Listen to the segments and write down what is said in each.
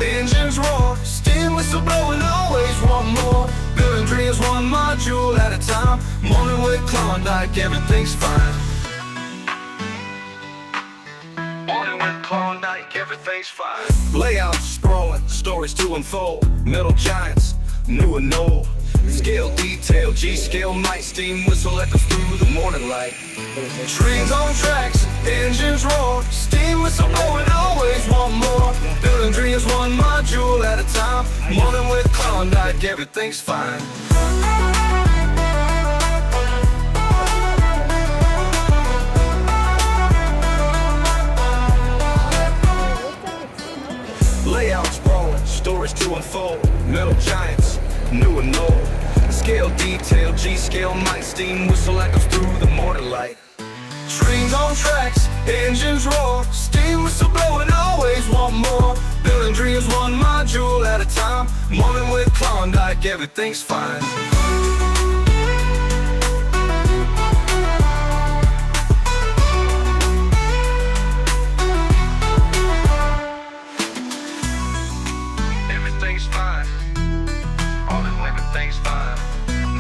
engines roar, steam whistle blowing, always want more. Building dreams one module at a time. Morning with Klawndyke, everything's fine. Morning with Klawndyke, everything's fine. Layouts sprawling, stories to unfold. Metal giants, new and old. Scale detail, G-scale night, steam whistle echoes through the morning light. Trains on tracks, engines roar, steam whistle blowing, always want more. Building dreams one module at a time. Morning with Klawndyke, everything's fine. Layouts sprawling, stories to unfold. Metal giants, new and old. Scale detail, G-scale night, steam whistle echoes through the morning light. Trains on tracks, engines roar, steam whistle blowing, always want more. Building dreams one module at a time. Morning with Klawndyke, everything's fine. Everything's fine. All in everything's fine.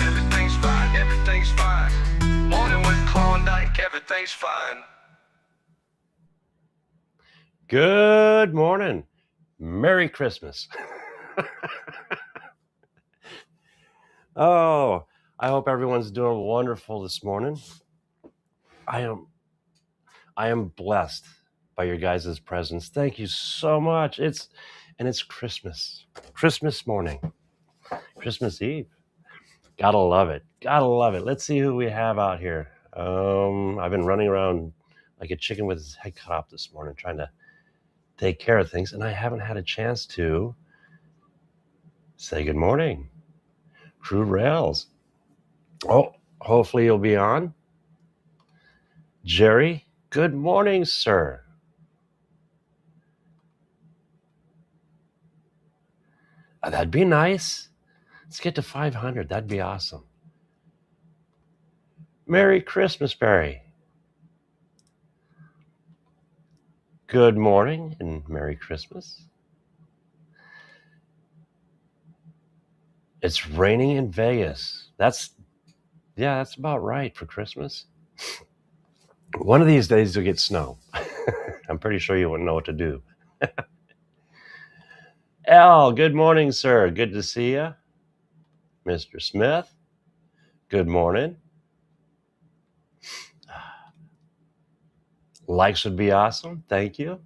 Everything's fine, everything's fine. Morning with Klawndyke, everything's fine. Good morning. Merry Christmas. Oh, I hope everyone's doing wonderful this morning. I am blessed by your guys' presence. Thank you so much. It's Christmas. Christmas morning. Christmas Eve. Gotta love it. Gotta love it. Let's see who we have out here. I've been running around like a chicken with his head cut off this morning trying to take care of things, and I haven't had a chance to say good morning. Crew Rails. Oh, hopefully you'll be on. Jerry, good morning, sir. That'd be nice. Let's get to 500. That'd be awesome. Merry Christmas, Barry. Good morning and Merry Christmas. It's raining in Vegas. That's about right for Christmas. One of these days you'll get snow. I'm pretty sure you wouldn't know what to do. Al, good morning, sir. Good to see you. Mr. Smith, good morning. Likes would be awesome. Thank you.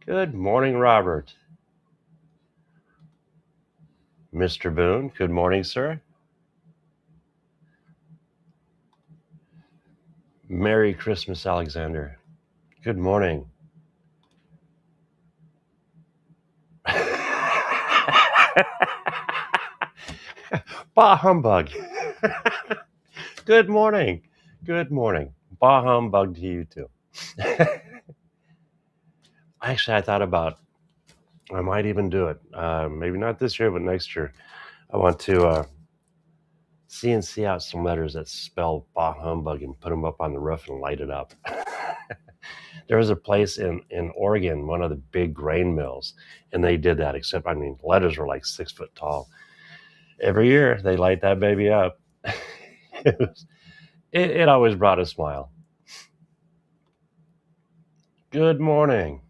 Good morning, Robert. Mr. Boone, good morning, sir. Merry Christmas, Alexander. Good morning. Bah humbug. Good morning. Good morning. Bah humbug to you too. Actually, I thought about I might even do it. Maybe not this year, but next year. I want to CNC out some letters that spell bah humbug and put them up on the roof and light it up. There was a place in Oregon, one of the big grain mills, and they did that, except, letters were like 6 foot tall. Every year, they light that baby up. It always brought a smile. Good morning.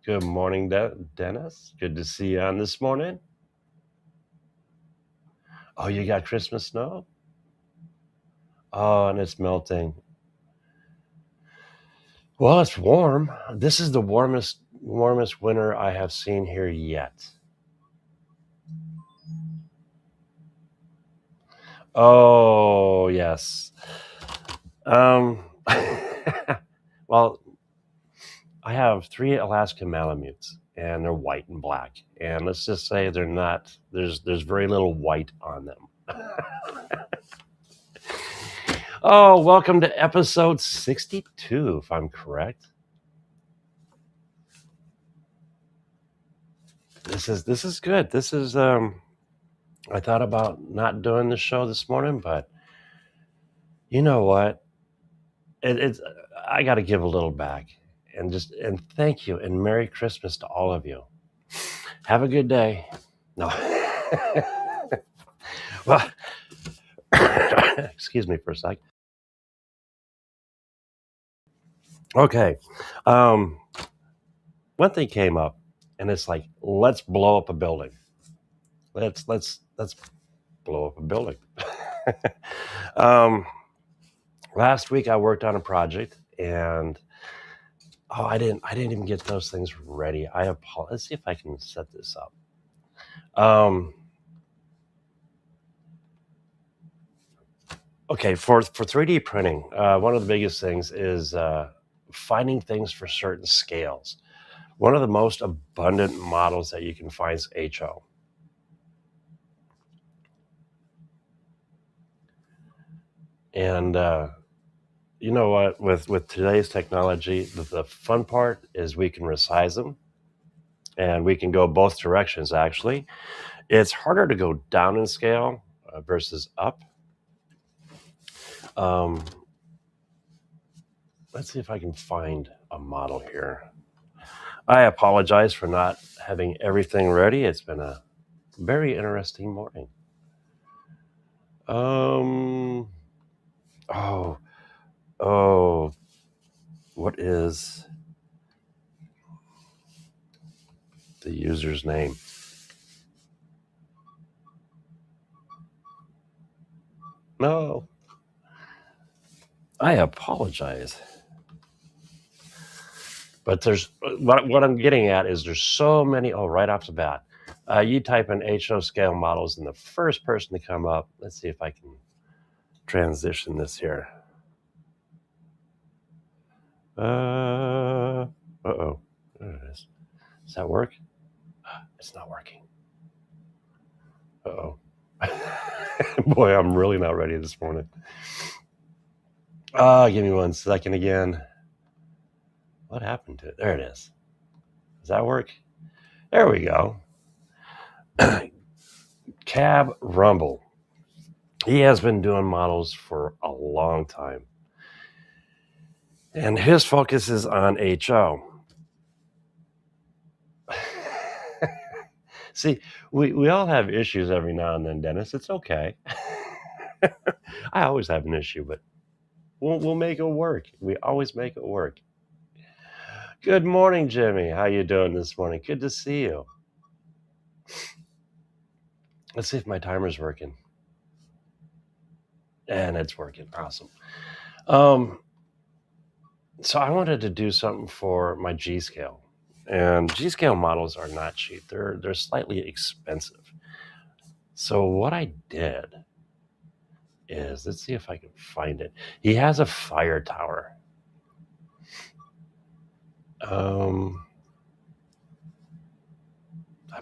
Good morning, Dennis. Good to see you on this morning. Oh, you got Christmas snow? Oh, and it's melting. Well, it's warm. This is the warmest winter I have seen here yet. Oh, yes. Well, I have 3 Alaskan Malamutes, and they're white and black. And let's just say they're not, there's very little white on them. Oh, welcome to episode 62, if I'm correct. This is good. This is I thought about not doing the show this morning, but you know what? I got to give a little back. and thank you and Merry Christmas to all of you. Have a good day. No. Well, excuse me for a sec. Okay. One thing came up, and it's like, let's blow up a building. Let's blow up a building. Last week I worked on a project, and I didn't even get those things ready. I apologize. Let's see if I can set this up. Okay, for 3D printing, one of the biggest things is finding things for certain scales. One of the most abundant models that you can find is HO. And you know what? With today's technology, the fun part is we can resize them, and we can go both directions, actually. It's harder to go down in scale versus up. Let's see if I can find a model here. I apologize for not having everything ready. It's been a very interesting morning. What is the user's name? No. I apologize. But there's what I'm getting at is there's so many. Right off the bat, you type in HO scale models, and the first person to come up. Let's see if I can transition this here. There it is. Does that work? It's not working. Boy, I'm really not ready this morning. Give me 1 second again. What happened to it? There it is. Does that work? There we go. Cab Rumble. He has been doing models for a long time. And his focus is on HO. See, we all have issues every now and then, Dennis. It's okay. I always have an issue, but we'll make it work. We always make it work. Good morning, Jimmy. How you doing this morning? Good to see you. Let's see if my timer's working. And it's working. Awesome. So I wanted to do something for my G-scale. And G-scale models are not cheap. They're slightly expensive. So what I did is, let's see if I can find it. He has a fire tower. I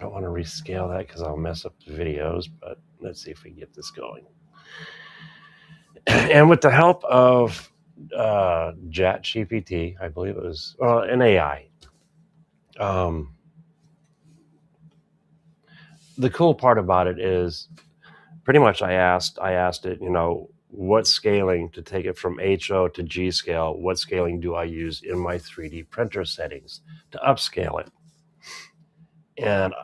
don't want to rescale that because I'll mess up the videos, but let's see if we can get this going. And with the help of ChatGPT, I believe it was an AI. The cool part about it is pretty much I asked it, what scaling to take it from HO to G scale, what scaling do I use in my 3D printer settings to upscale it? And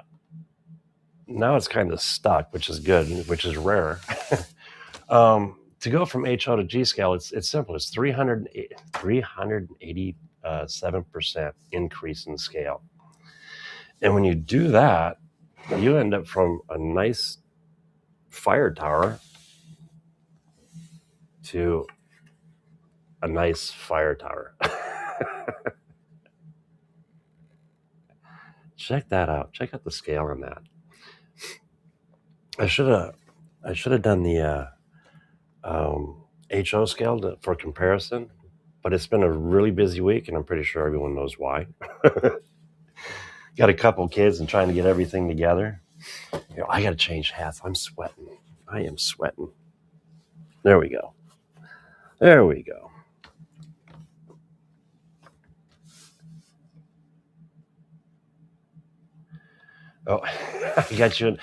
now it's kind of stuck, which is good, which is rare. To go from HO to G scale, it's simple. It's 387% increase in scale. And when you do that, you end up from a nice fire tower to a nice fire tower. Check that out. Check out the scale on that. I should have done the HO scale for comparison, but it's been a really busy week, and I'm pretty sure everyone knows why. Got a couple kids and trying to get everything together. I got to change hats. I'm sweating. I am sweating. There we go. There we go. Oh, I got you.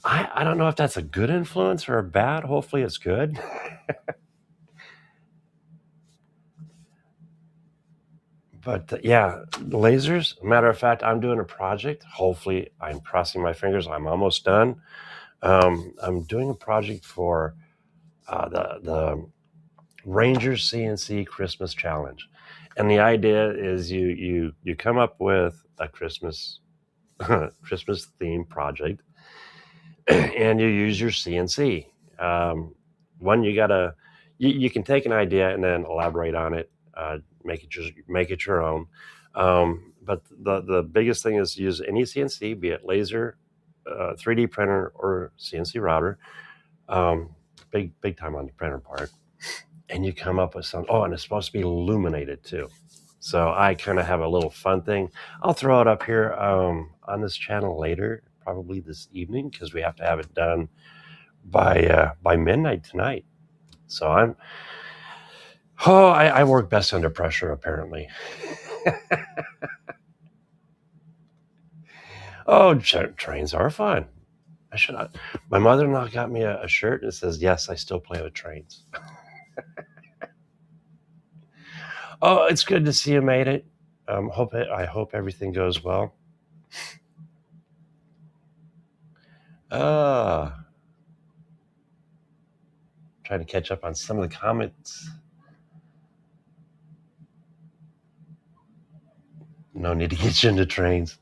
I don't know if that's a good influence or a bad. Hopefully it's good. But yeah, lasers. Matter of fact, I'm doing a project. Hopefully, I'm crossing my fingers. I'm almost done. I'm doing a project for the Ranger CNC Christmas Challenge, and the idea is you come up with a Christmas Christmas theme project, and you use your CNC. One, you can take an idea and then elaborate on it, make it your own. But the biggest thing is use any CNC, be it laser, 3D printer, or CNC router. Big time on the printer part, and you come up with some. Oh, and it's supposed to be illuminated too. So I kind of have a little fun thing. I'll throw it up here on this channel later, probably this evening, because we have to have it done by midnight tonight. So I work best under pressure, apparently. Oh, trains are fun. My mother-in-law got me a shirt that says, "Yes, I still play with trains." Oh, it's good to see you made it. I hope everything goes well. Trying to catch up on some of the comments. No need to get you into trains.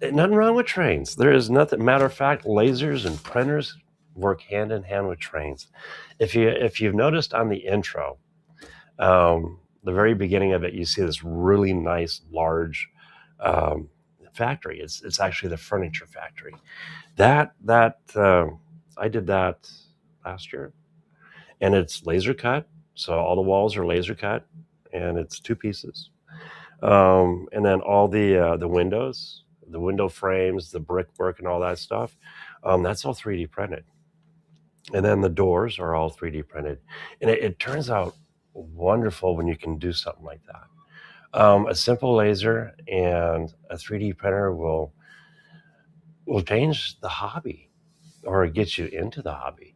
Nothing wrong with trains. There is nothing. Matter of fact, lasers and printers work hand in hand with trains. If you've noticed on the intro, the very beginning of it, you see this really nice large factory. It's actually the furniture factory. That I did that last year, and it's laser cut. So all the walls are laser cut, and it's 2 pieces. And then all the windows, the window frames, the brickwork, and all that stuff, that's all 3D printed. And then the doors are all 3D printed, and it turns out wonderful when you can do something like that. A simple laser and a 3D printer will change the hobby, or get you into the hobby.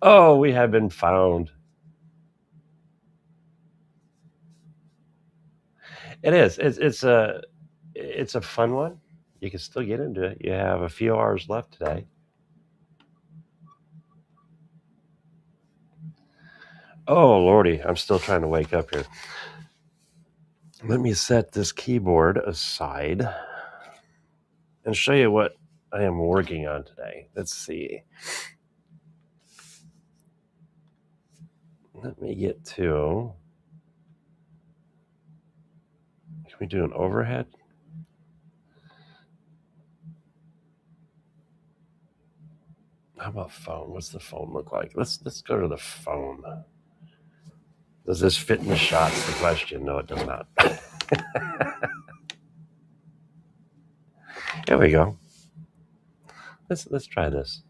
Oh, we have been found. It is. It's a fun one. You can still get into it. You have a few hours left today. Oh, Lordy, I'm still trying to wake up here. Let me set this keyboard aside and show you what I am working on today. Let's see. Let me get to... Can we do an overhead? How about phone? What's the phone look like? Let's go to the phone. Does this fit in the shots? The question. No, it does not. There we go. Let's try this.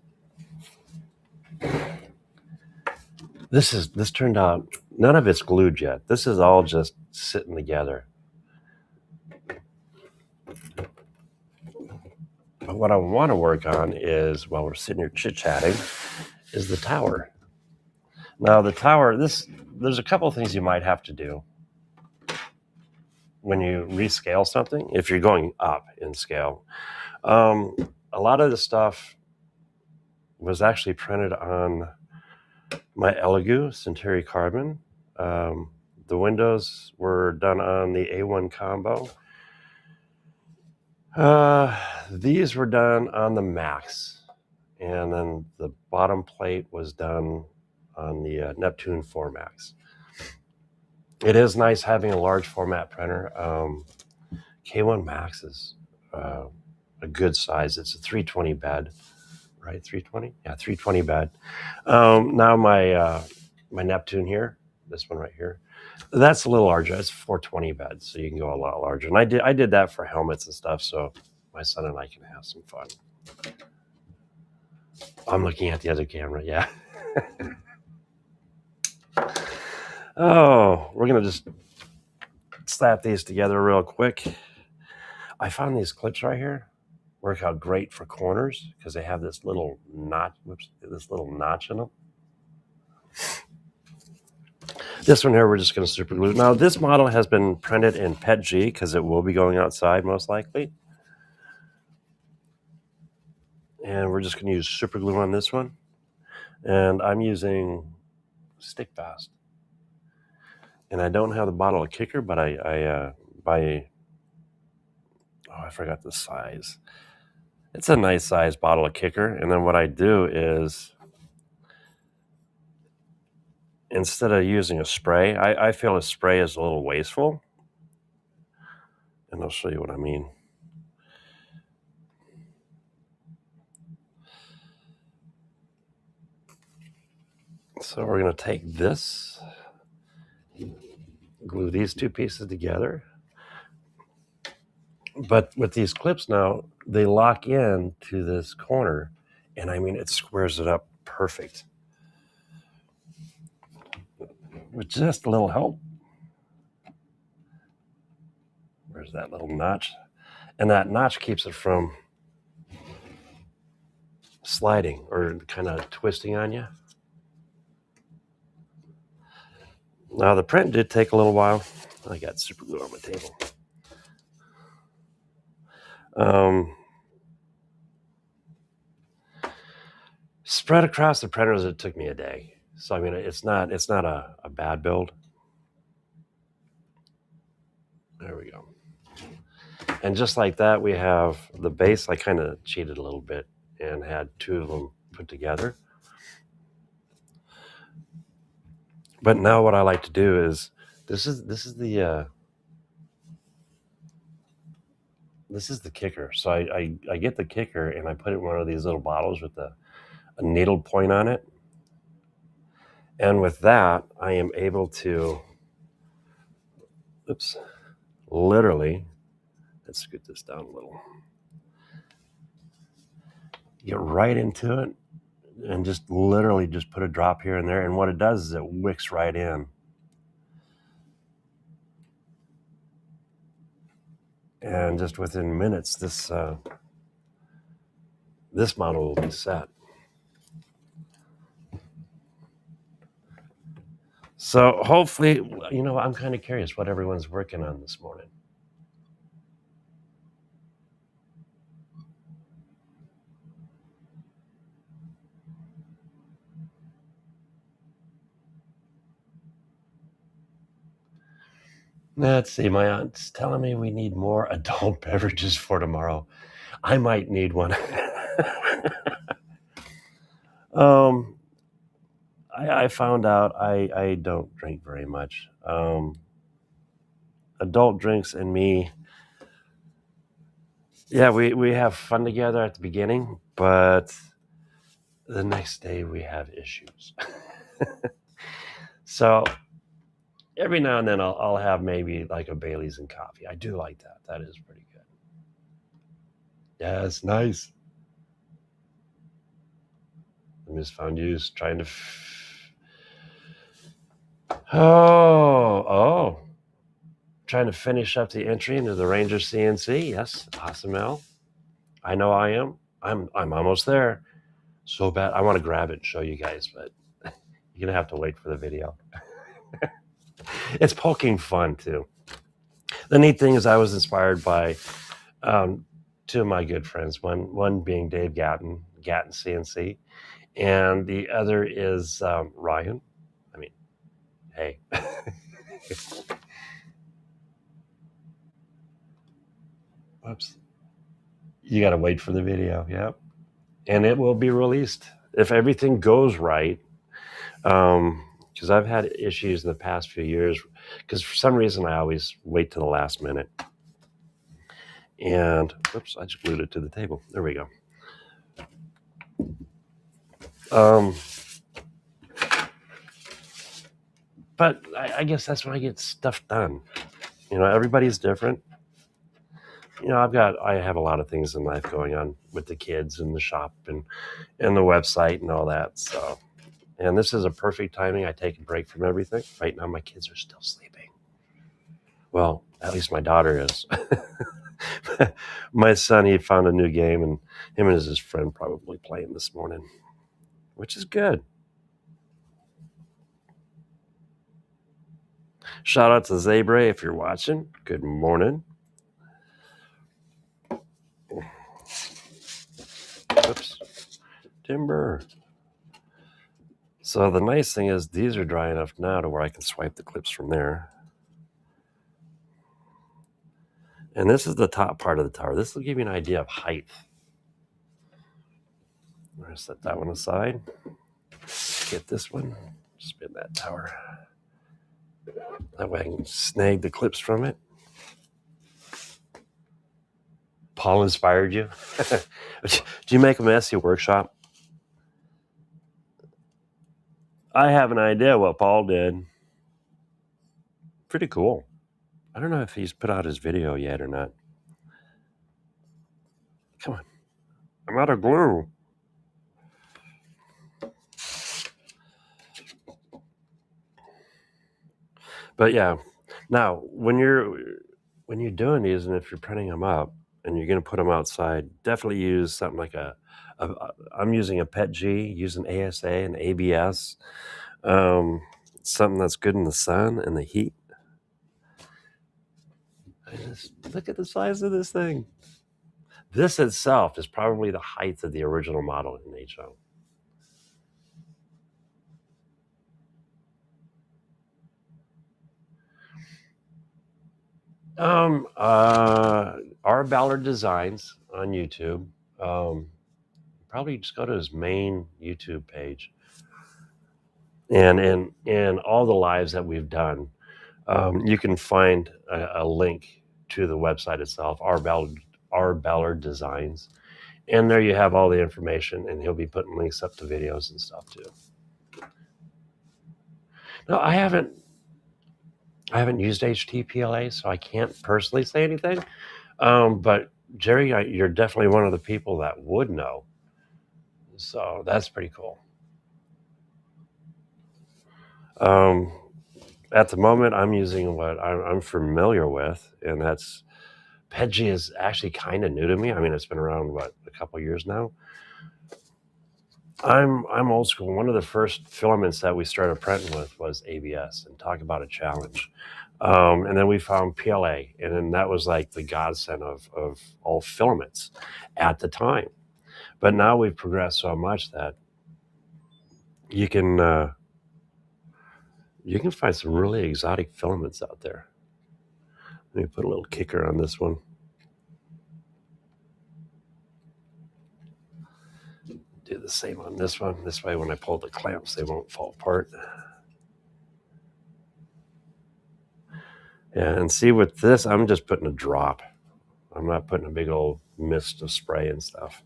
This turned out, none of it's glued yet. This is all just sitting together. But what I want to work on is, while we're sitting here chit-chatting, is the tower. Now the tower, there's a couple of things you might have to do when you rescale something, if you're going up in scale. A lot of the stuff was actually printed on my ELEGOO Centauri carbon. The windows were done on the A1 combo. These were done on the Max, and then the bottom plate was done on the Neptune 4 Max. It is nice having a large format printer. K1 Max is a good size. It's a 320 bed, right? 320? Yeah, 320 bed. Now my Neptune here, this one right here, that's a little larger. It's 420 bed, so you can go a lot larger. And I did that for helmets and stuff, so my son and I can have some fun. I'm looking at the other camera, yeah. Oh, we're going to just slap these together real quick. I found these clips right here work out great for corners because they have this little notch, in them. This one here, we're just going to super glue. Now, this model has been printed in PET G because it will be going outside most likely. And we're just going to use super glue on this one. And I'm using Stick Fast. And I don't have the bottle of kicker, but I forgot the size. It's a nice size bottle of kicker. And then what I do is, instead of using a spray, I feel a spray is a little wasteful. And I'll show you what I mean. So we're going to take this, glue these two pieces together. But with these clips now, they lock in to this corner. And I mean, it squares it up perfect. With just a little help. Where's that little notch? And that notch keeps it from sliding or kind of twisting on you. Now, the print did take a little while. I got super glue on my table. Spread across the printers, it took me a day. So I mean, it's not a bad build. There we go. And just like that, we have the base. I kind of cheated a little bit and had two of them put together. But now what I like to do is, this is the kicker. So I get the kicker and I put it in one of these little bottles with a needle point on it. And with that, I am able to, literally, let's scoot this down a little. Get right into it and just literally just put a drop here and there. And what it does is it wicks right in. And just within minutes, this model will be set. So hopefully, I'm kind of curious what everyone's working on this morning. Let's see, my aunt's telling me we need more adult beverages for tomorrow. I might need one. I found out I don't drink very much. Adult drinks and me, yeah, we have fun together at the beginning, but the next day we have issues. So every now and then I'll have maybe like a Bailey's and coffee. I do like that. That is pretty good. Yeah, it's nice. Miss Found Use trying to... trying to finish up the entry into the Ranger CNC. Yes, awesome, Al. I know I am. I'm almost there. So bad. I want to grab it and show you guys, but you're gonna have to wait for the video. It's poking fun too. The neat thing is I was inspired by two of my good friends. One being Dave Gatton CNC, and the other is Ryan. I mean, hey. Whoops. You got to wait for the video. Yep. And it will be released if everything goes right. Because I've had issues in the past few years because for some reason I always wait to the last minute. And, oops, I just glued it to the table. There we go. But I guess that's when I get stuff done. Everybody's different. I have a lot of things in life going on with the kids and the shop and the website and all that. So, and this is a perfect timing. I take a break from everything. Right now, my kids are still sleeping. Well, at least my daughter is. My son, he found a new game, and him and his friend probably playing this morning, which is good. Shout out to Zebra if you're watching. Good morning. Oops. Timber. So the nice thing is these are dry enough now to where I can swipe the clips from there. And this is the top part of the tower. This will give you an idea of height. I'm going to set that one aside. Get this one. Spin that tower. That way I can snag the clips from it. Paul inspired you? Do you make a messy workshop? I have an idea what Paul did. Pretty cool. I don't know if he's put out his video yet or not. Come on. I'm out of glue. But yeah, now when you're doing these, and if you're printing them up and you're going to put them outside, definitely use something like I'm using a PETG, using ASA and ABS, something that's good in the sun and the heat. Look at the size of this thing. This itself is probably the height of the original model in HO. R. Ballard Designs on YouTube. Probably just go to his main YouTube page. And in all the lives that we've done, you can find a link to the website itself, R. Ballard Designs. And there you have all the information, and he'll be putting links up to videos and stuff too. No, I haven't used HTPLA, so I can't personally say anything. But Jerry, you're definitely one of the people that would know. So that's pretty cool. At the moment, I'm using what I'm familiar with, and that's PETG is actually kind of new to me. I mean, it's been around, a couple years now. I'm old school. One of the first filaments that we started printing with was ABS, and talk about a challenge. And then we found PLA, and then that was like the godsend of all filaments at the time. But now we've progressed so much that you can find some really exotic filaments out there. Let me put a little kicker on this one. Do the same on this one. This way when I pull the clamps, they won't fall apart. Yeah, and see with this, I'm just putting a drop. I'm not putting a big old mist of spray and stuff.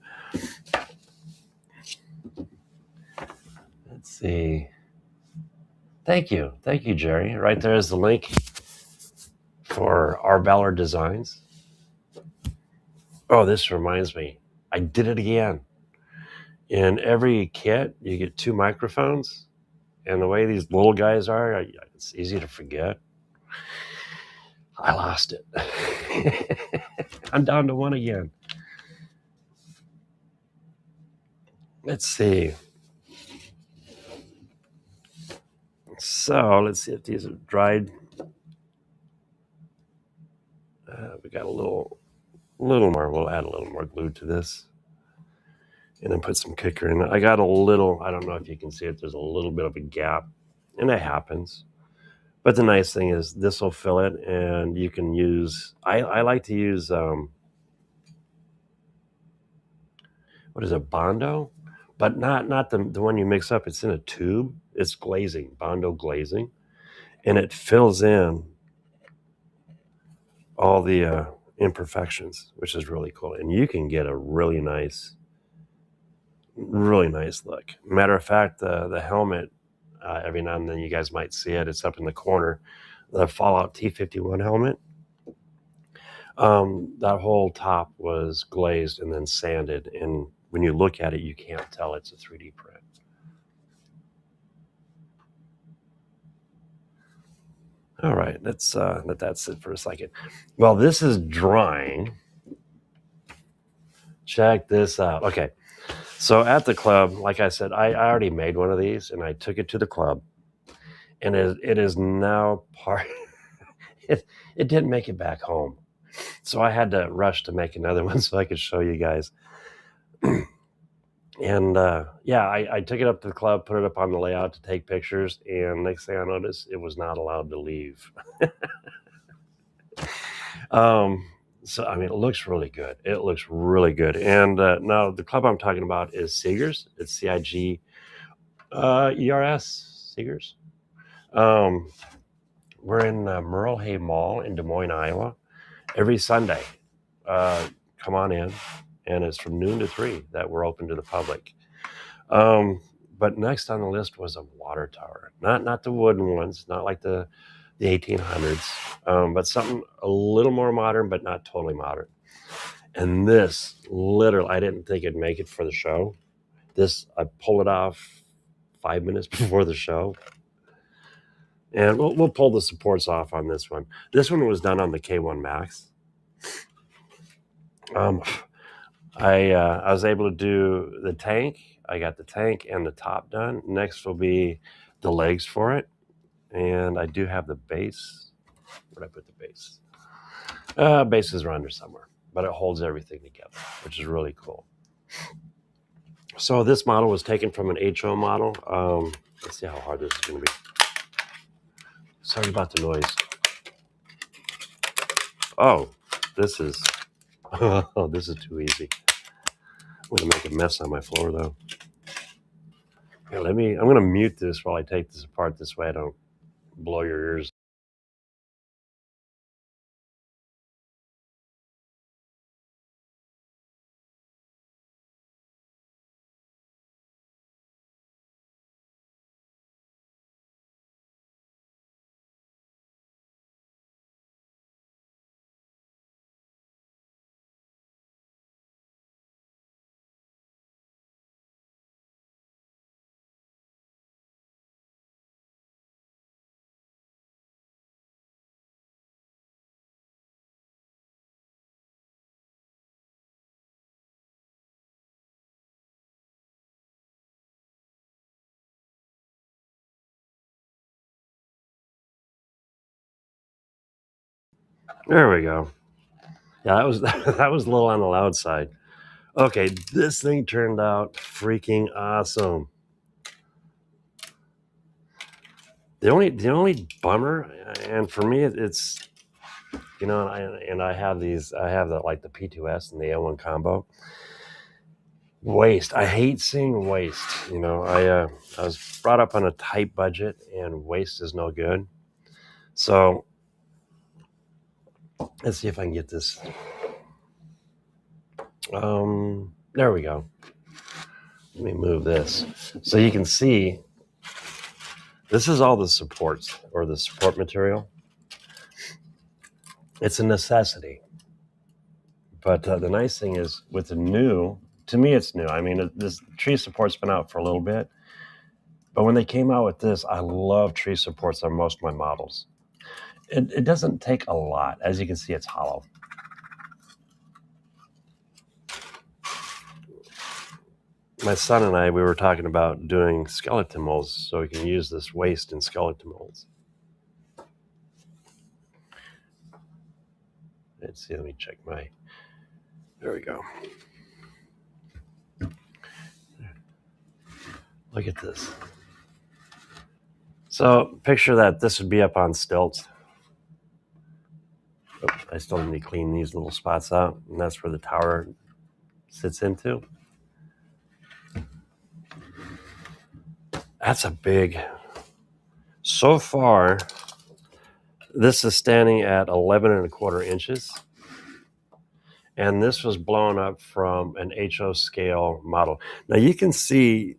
Let's see. Thank you, Jerry. Right there is the link for R. Ballard Designs. Oh, this reminds me. I did it again. In every kit, you get 2 microphones. And the way these little guys are, it's easy to forget. I lost it. I'm down to 1 again. Let's see. So let's see if these are dried. We got a little more. We'll add a little more glue to this. And then put some kicker in it. I got a little, I don't know if you can see it, there's a little bit of a gap. And it happens. But the nice thing is this will fill it, and you can use, I like to use, what is it, Bondo? But not the one you mix up. It's in a tube. It's glazing, Bondo glazing. And it fills in all the imperfections, which is really cool. And you can get a really nice look. Matter of fact, the helmet, every now and then you guys might see it. It's up in the corner. The Fallout T-51 helmet. That whole top was glazed and then sanded. And when you look at it, you can't tell it's a 3D print. All right, let's let that sit for a second. Well, this is drying. Check this out. Okay, so at the club, like I said, I already made one of these, and I took it to the club. and it is now part. It didn't make it back home, so I had to rush to make another one so I could show you guys. And yeah, I took it up to the club, put it up on the layout to take pictures, and next thing I noticed, it was not allowed to leave. So I mean, it looks really good. It looks really good. And now the club I'm talking about is Seegers. It's CIG ERS Seegers. We're in Merle Hay Mall in Des Moines, Iowa, every Sunday. Come on in, and it's from noon to 3 that we're open to the public. But next on the list was a water tower, not the wooden ones, not like the 1800s, but something a little more modern, but not totally modern. And this, literally, I didn't think it'd make it for the show. This, I pulled it off 5 minutes before the show. And we'll pull the supports off on this one. This one was done on the K1 Max. I was able to do the tank. I got the tank and the top done. Next will be the legs for it. And I do have the base. Where'd I put the base? Base is around here somewhere, but it holds everything together, which is really cool. So this model was taken from an HO model. Let's see how hard this is going to be. Sorry about the noise. Oh, this is this is too easy. I'm going to make a mess on my floor, though. Here, I'm going to mute this while I take this apart. This way I don't blow your ears. There we go. Yeah, that was that was a little on the loud side. Okay, this thing turned out freaking awesome. The only bummer, and for me, it's, you know, I have these. I have the P2S and the A1 combo. Waste. I hate seeing waste. You know, I was brought up on a tight budget, and waste is no good. So let's see if I can get this. There we go. Let me move this so you can see. This is all the supports, or the support material. It's a necessity. But the nice thing is, with the new, to me it's new. I mean, this tree support's been out for a little bit. But when they came out with this, I love tree supports on most of my models. It doesn't take a lot. As you can see, it's hollow. My son and I, we were talking about doing skeleton molds so we can use this waste in skeleton molds. Let's see, let me check my, there we go. Look at this. So picture that this would be up on stilts. Oops, I still need to clean these little spots out, and that's where the tower sits into. That's a big, so far, this is standing at 11.25 inches. And this was blown up from an HO scale model. Now you can see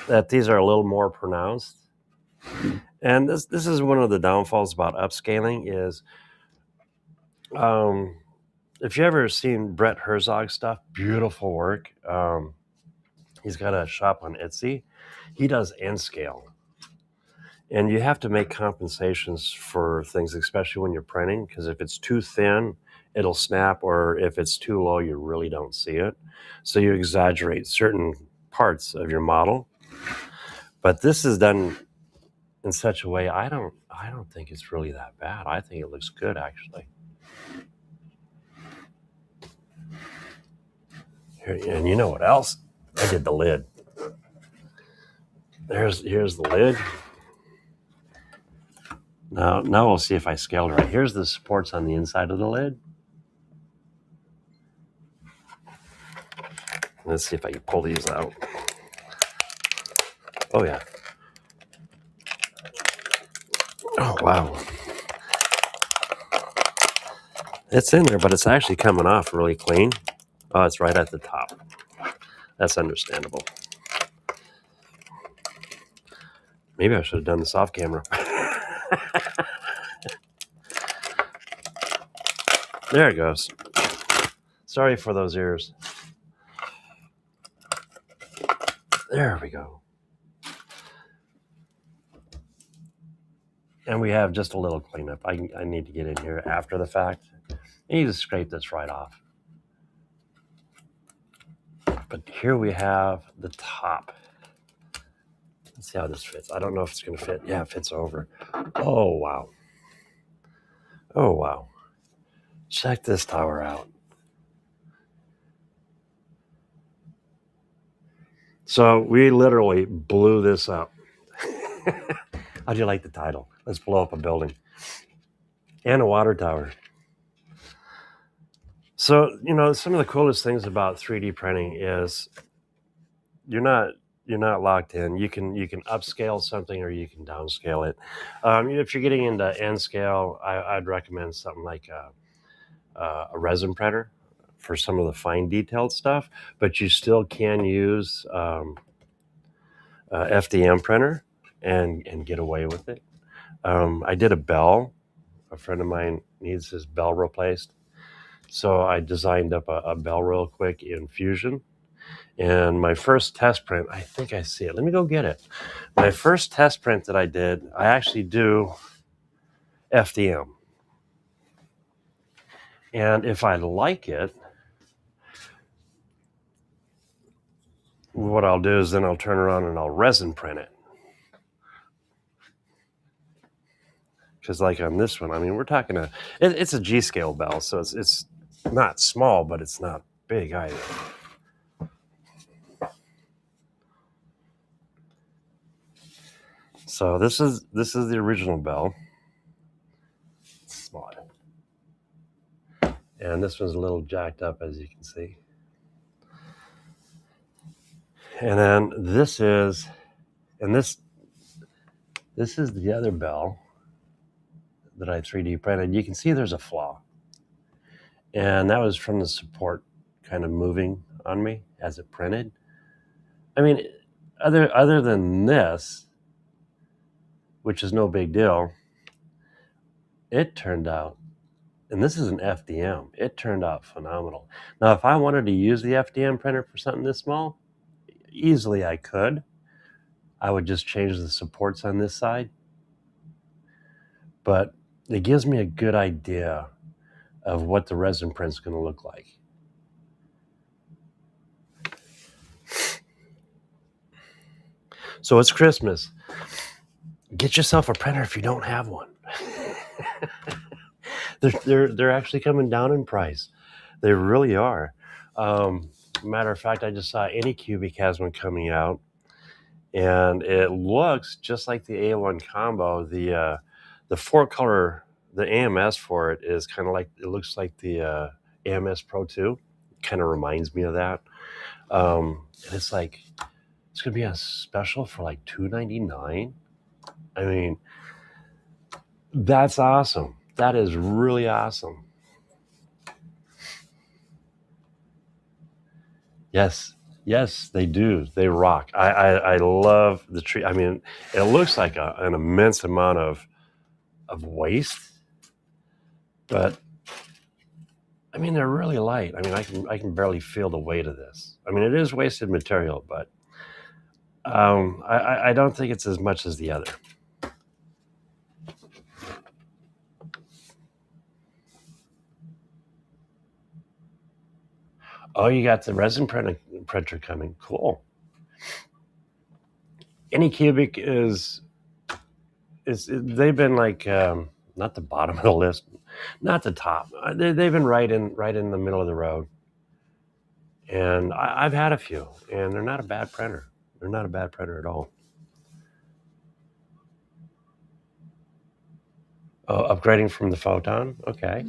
that these are a little more pronounced. And this is one of the downfalls about upscaling is, if you ever seen Brett Herzog stuff, beautiful work. He's got a shop on Etsy. He does N scale. And you have to make compensations for things, especially when you're printing, because if it's too thin, it'll snap, or if it's too low, you really don't see it. So you exaggerate certain parts of your model. But this is done in such a way. I don't think it's really that bad. I think it looks good, actually. Here, and you know what else? I did the lid. Here's the lid. Now we'll see if I scaled right. Here's the supports on the inside of the lid. Let's see if I can pull these out. Oh yeah. Oh wow. It's in there, but it's actually coming off really clean. Oh, it's right at the top. That's understandable. Maybe I should have done this off camera. There it goes. Sorry for those ears. There we go. And we have just a little cleanup. I need to get in here after the fact. I need to scrape this right off. But here we have the top. Let's see how this fits. I don't know if it's going to fit. Yeah, it fits over. Oh, wow. Oh, wow. Check this tower out. So we literally blew this up. How do you like the title? Let's blow up a building. And a water tower. So, you know, some of the coolest things about 3D printing is you're not locked in. You can upscale something or you can downscale it. If you're getting into N scale, I'd recommend something like a resin printer for some of the fine detailed stuff, but you still can use FDM printer and get away with it. I did a bell. A friend of mine needs his bell replaced. So I designed up a bell real quick in Fusion. And my first test print, I think I see it. Let me go get it. My first test print that I did, I actually do FDM. And if I like it, what I'll do is then I'll turn around and I'll resin print it. Because like on this one, I mean, we're talking it's a G-scale bell, so it's not small, but it's not big either. So this is the original bell. It's small. And this one's a little jacked up, as you can see. And then this is the other bell that I 3D printed. You can see there's a flaw. And that was from the support kind of moving on me as it printed. I mean, other than this, which is no big deal, it turned out, and this is an FDM, it turned out phenomenal. Now, if I wanted to use the FDM printer for something this small, easily I could. I would just change the supports on this side. But it gives me a good idea of what the resin print's going to look like. So it's Christmas. Get yourself a printer if you don't have one. They're actually coming down in price. They really are. Matter of fact, I just saw Anycubic has one coming out, and it looks just like the A1 combo. The 4-color, the AMS for it is kind of like, it looks like the AMS Pro 2. Kind of reminds me of that. And it's like, it's gonna be a special for like $299. I mean, that's awesome. That is really awesome. Yes, they do. They rock. I love the tree. I mean, it looks like an immense amount of waste, but I mean, they're really light. I mean, I can barely feel the weight of this. I mean, it is wasted material, but I don't think it's as much as the other. Oh, you got the resin printer coming. Cool. Anycubic is they've been like not the bottom of the list, not the top. They've been right in the middle of the road, and I've had a few, and they're not a bad printer. They're not a bad printer at all. Oh, upgrading from the Photon, okay.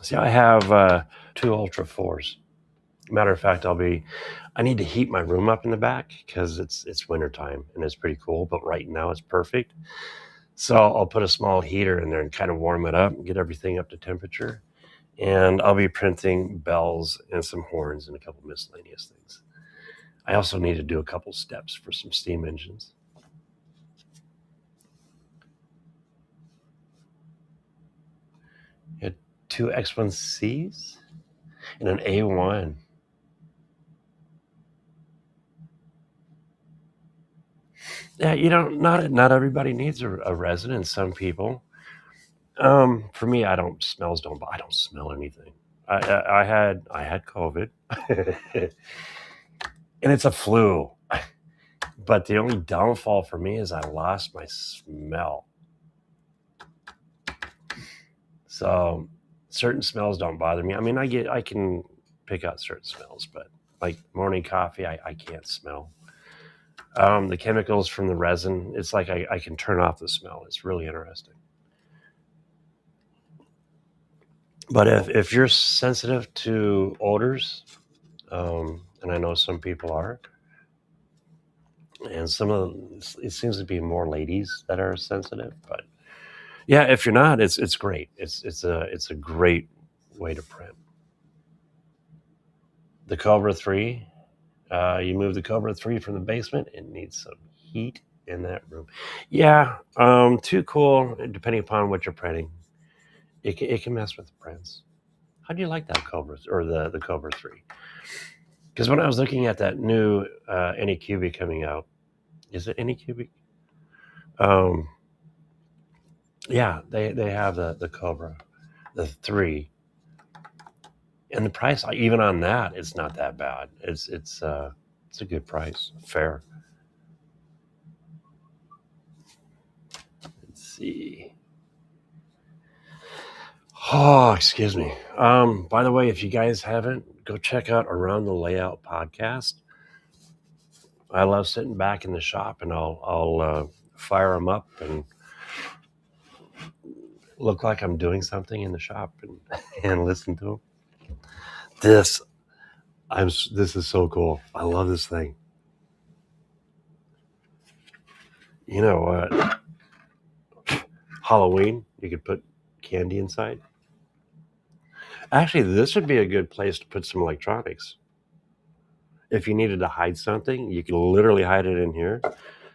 See, I have 2 Ultra 4s. Matter of fact, I need to heat my room up in the back because it's wintertime and it's pretty cool, but right now it's perfect. So I'll put a small heater in there and kind of warm it up and get everything up to temperature. And I'll be printing bells and some horns and a couple miscellaneous things. I also need to do a couple steps for some steam engines. You had 2 X1Cs and an A1. Yeah, not everybody needs a resin. Some people. For me, I don't smell anything. I had COVID, and it's a flu. But the only downfall for me is I lost my smell. So certain smells don't bother me. I mean, I can pick out certain smells, but like morning coffee, I can't smell. The chemicals from the resin, it's like I can turn off the smell. It's really interesting. But if you're sensitive to odors, and I know some people are, and it seems to be more ladies that are sensitive, but yeah, if you're not, it's great. It's a great way to print. The Cobra 3, you move the Cobra 3 from the basement, it needs some heat in that room. Yeah, too cool, depending upon what you're printing. It can mess with the prints. How do you like that Cobra, or the Cobra 3? Because when I was looking at that new Anycubic coming out, is it Anycubic? Yeah, they have the Cobra, the 3, and the price even on that, it's not that bad. It's a good price, fair. Let's see. Oh, excuse me. By the way, if you guys haven't, go check out Around the Layout podcast. I love sitting back in the shop, and I'll fire them up and look like I'm doing something in the shop and listen to them. This is so cool. I love this thing. You know what? Halloween, you could put candy inside. Actually, this would be a good place to put some electronics. If you needed to hide something, you can literally hide it in here.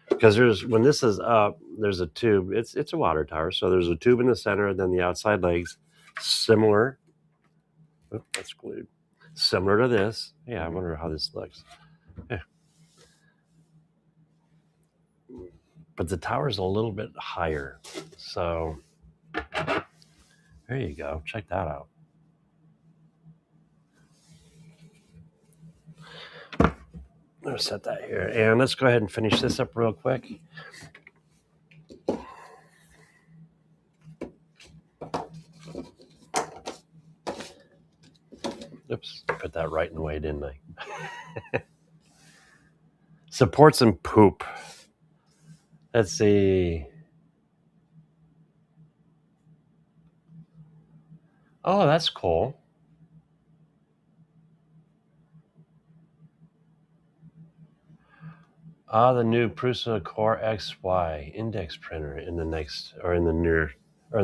Because when this is up, there's a tube. It's a water tower, so there's a tube in the center, and then the outside legs, similar. Oh, that's glued. Similar to this. Yeah, I wonder how this looks. Yeah. But the tower's a little bit higher. So there you go. Check that out. I'm going to set that here. And let's go ahead and finish this up real quick. Oops, put that right in the way, didn't I? Supports and poop. Let's see. Oh, that's cool. The new Prusa Core XY index printer in the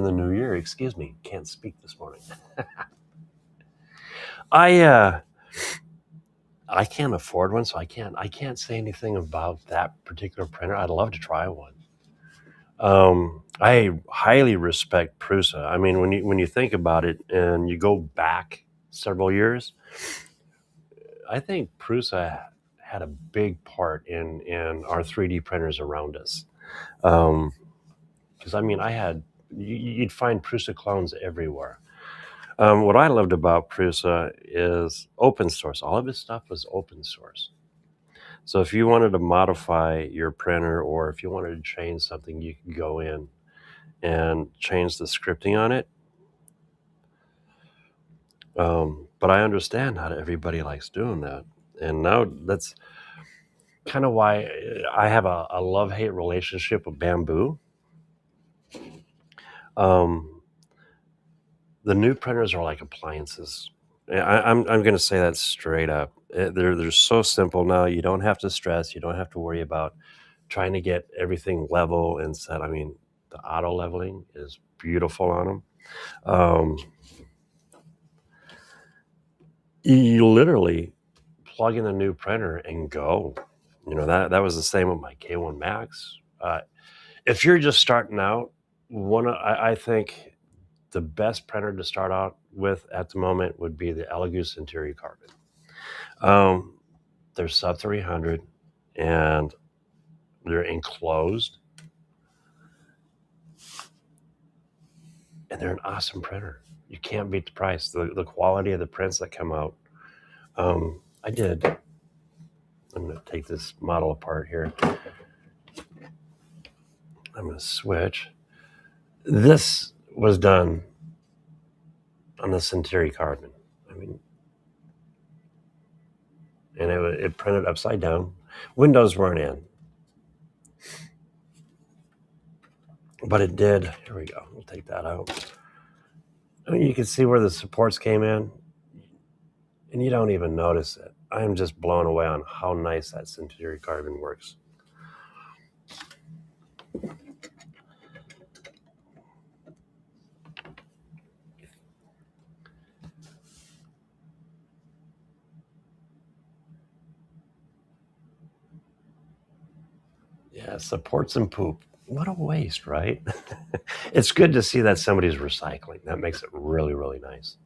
new year. Excuse me, can't speak this morning. I can't afford one, so I can't say anything about that particular printer. I'd love to try one. I highly respect Prusa. I mean, when you think about it and you go back several years, I think Prusa had a big part in our 3D printers around us. Because I mean, you'd find Prusa clones everywhere. What I loved about Prusa is open source. All of his stuff was open source. So if you wanted to modify your printer, or if you wanted to change something, you could go in and change the scripting on it. But I understand not everybody likes doing that. And now that's kind of why I have a love-hate relationship with Bamboo. The new printers are like appliances. I'm going to say that straight up. They're so simple now. You don't have to stress. You don't have to worry about trying to get everything level and set. I mean, the auto leveling is beautiful on them. You literally plug in a new printer and go. You know, that was the same with my K1 Max. If you're just starting out, I think the best printer to start out with at the moment would be the ELEGOO Centauri Carbon. They're sub 300 and they're enclosed, and they're an awesome printer. You can't beat the price. The quality of the prints that come out. I'm going to take this model apart here. I'm going to switch. This was done on the Centauri Carbon. I mean, and it printed upside down. Windows weren't in, but it did. Here we go. We'll take that out. I mean, you can see where the supports came in, and you don't even notice it. I'm just blown away on how nice that Centauri Carbon works. Yeah, supports and poop. What a waste, right? It's good to see that somebody's recycling. That makes it really, really nice.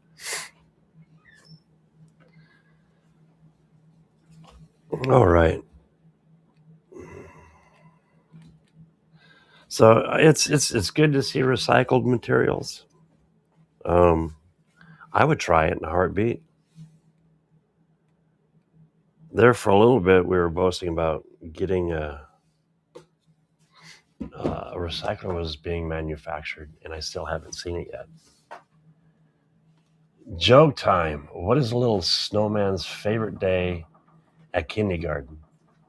All right. So it's good to see recycled materials. I would try it in a heartbeat. There for a little bit, we were boasting about getting a recycler was being manufactured, and I still haven't seen it yet. Joke time. What is a little snowman's favorite day at kindergarten?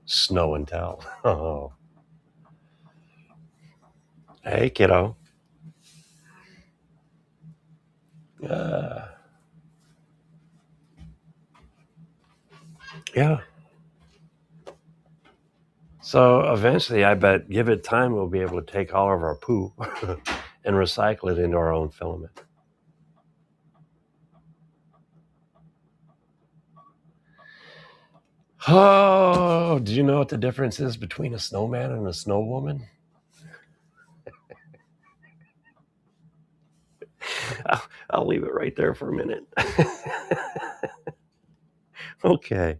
Snow and tell. Oh. Hey, kiddo. Yeah. So eventually, I bet, give it time, we'll be able to take all of our poo and recycle it into our own filament. Oh, do you know what the difference is between a snowman and a snow woman? I'll leave it right there for a minute. Okay.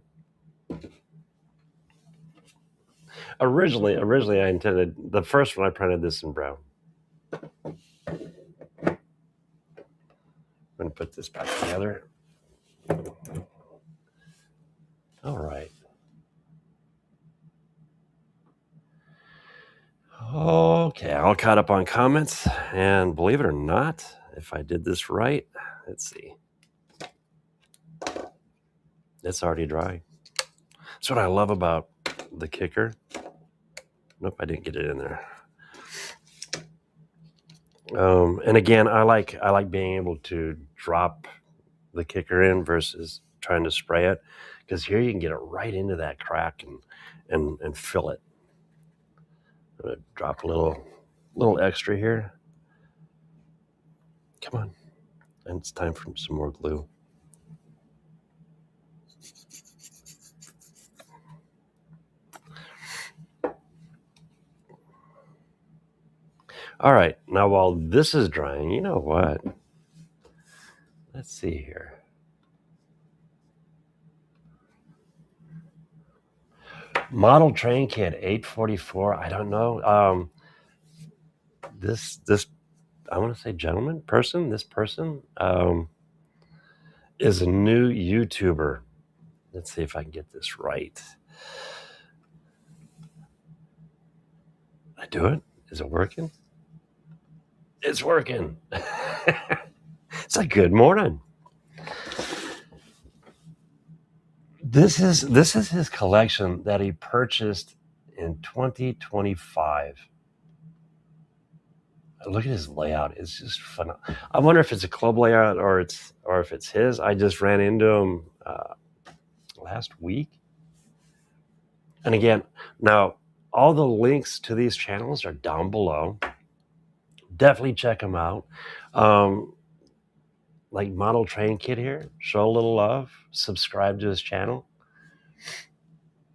Originally, I intended, the first one I printed this in brown. I'm going to put this back together. All right. Okay, all caught up on comments, and believe it or not, if I did this right, let's see. It's already dry. That's what I love about the kicker. Nope, I didn't get it in there. And again, I like being able to drop the kicker in versus trying to spray it, because here you can get it right into that crack and fill it. I'm gonna drop a little extra here. Come on, and it's time for some more glue. All right, now while this is drying, you know what? Let's see here. Model train kit 844. I don't know. This I want to say this person is a new YouTuber. Let's see if I can get this right. do it? Is it working? It's working. It's a good morning. This is his collection that he purchased in 2025. Look at his layout; it's just phenomenal. I wonder if it's a club layout or if it's his. I just ran into him last week, and again, now all the links to these channels are down below. Definitely check them out. Like Model Train Kid here, show a little love. Subscribe to his channel.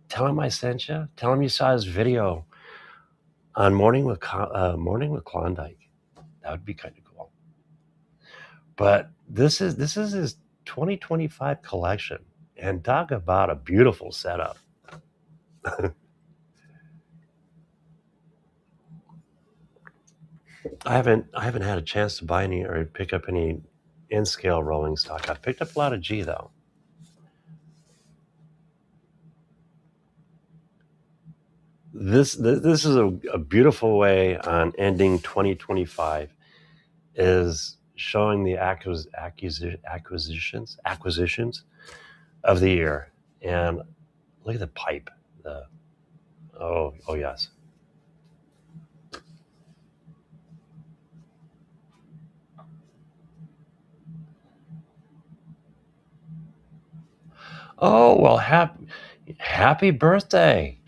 Tell him I sent you. Tell him you saw his video on Morning with Klawndyke. That would be kind of cool. But this is his 2025 collection, and talk about a beautiful setup. I haven't had a chance to buy any or pick up any in scale rolling stock. I've picked up a lot of G though. This is a beautiful way on ending 2025, is showing the acquisitions of the year. And look at the pipe. Oh yes. Oh well, happy birthday.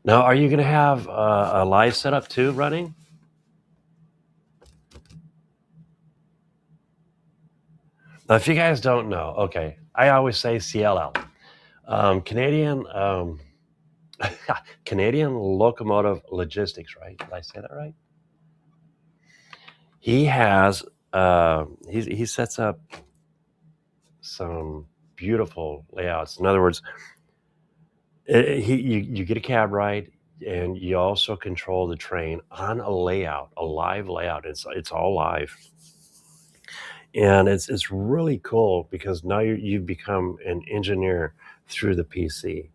Now, are you going to have a live setup too running? Now, if you guys don't know, okay, I always say CLL, Canadian Locomotive Logistics, right? Did I say that right? He has he sets up some beautiful layouts. In other words, you get a cab ride, and you also control the train on a layout, a live layout. It's all live, and it's really cool because now you've become an engineer through the PC.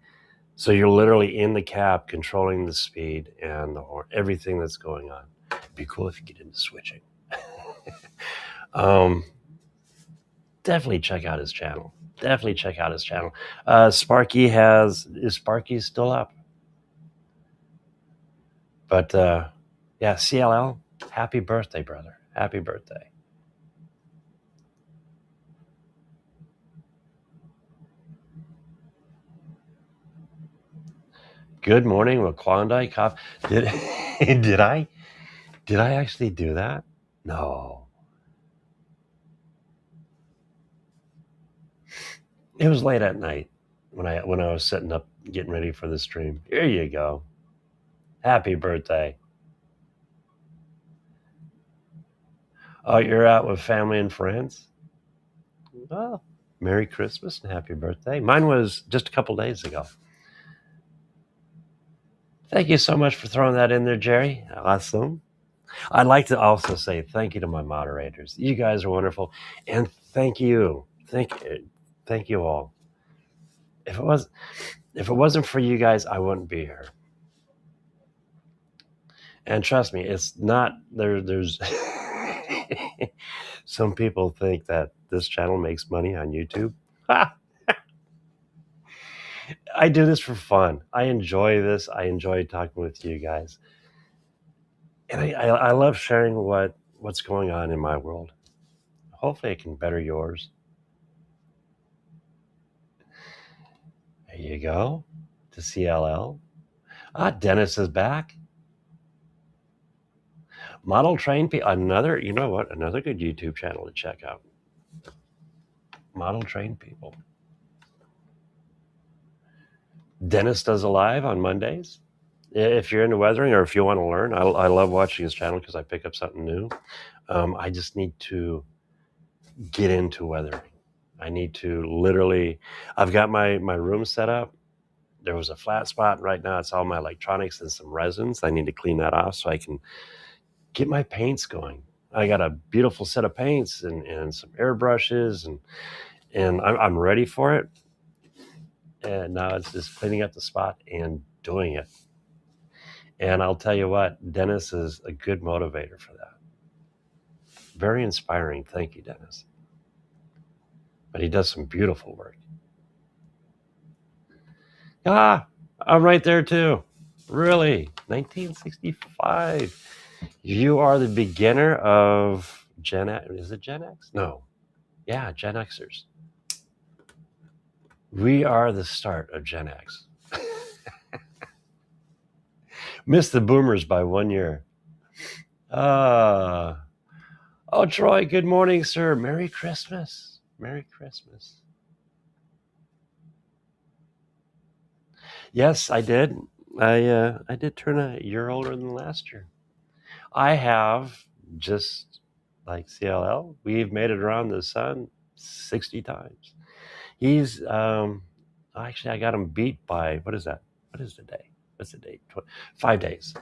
So you're literally in the cab controlling the speed and everything that's going on. It'd be cool if you get into switching. Definitely check out his channel. Sparky is Sparky still up? But yeah, CLL, happy birthday, brother. Happy birthday. Good morning with Klawndyke. Did I actually do that? No. It was late at night when I was setting up, getting ready for the stream. Here you go. Happy birthday. Oh, you're out with family and friends? Well, Merry Christmas and happy birthday. Mine was just a couple days ago. Thank you so much for throwing that in there, Jerry. Awesome. I'd like to also say thank you to my moderators. You guys are wonderful. And thank you. Thank you all. If it wasn't for you guys, I wouldn't be here. And trust me, it's not there's some people think that this channel makes money on YouTube. I do this for fun. I enjoy this. I enjoy talking with you guys. And I love sharing what's going on in my world. Hopefully it can better yours. There you go. To CLL. Dennis is back. Model Train People. Another good YouTube channel to check out. Model Train People. Dennis does a live on Mondays. If you're into weathering or if you want to learn, I love watching his channel because I pick up something new. I just need to get into weathering. I need to literally, I've got my room set up. There was a flat spot. Right now it's all my electronics and some resins. I need to clean that off so I can get my paints going. I got a beautiful set of paints and some airbrushes and I'm ready for it. And now it's just cleaning up the spot and doing it. And I'll tell you what, Dennis is a good motivator for that. Very inspiring. Thank you, Dennis. But he does some beautiful work. Ah, I'm right there too. Really? 1965. You are the beginner of Gen X. Is it Gen X? No. Yeah, Gen Xers. We are the start of Gen X. Missed the boomers by 1 year. Oh, Troy, good morning, sir. Merry Christmas. Merry Christmas. Yes, I did. I did turn a year older than last year. I have, just like CLL, we've made it around the sun 60 times. He's actually, I got him beat by, what is that? What is the day? What's the date? 5 days.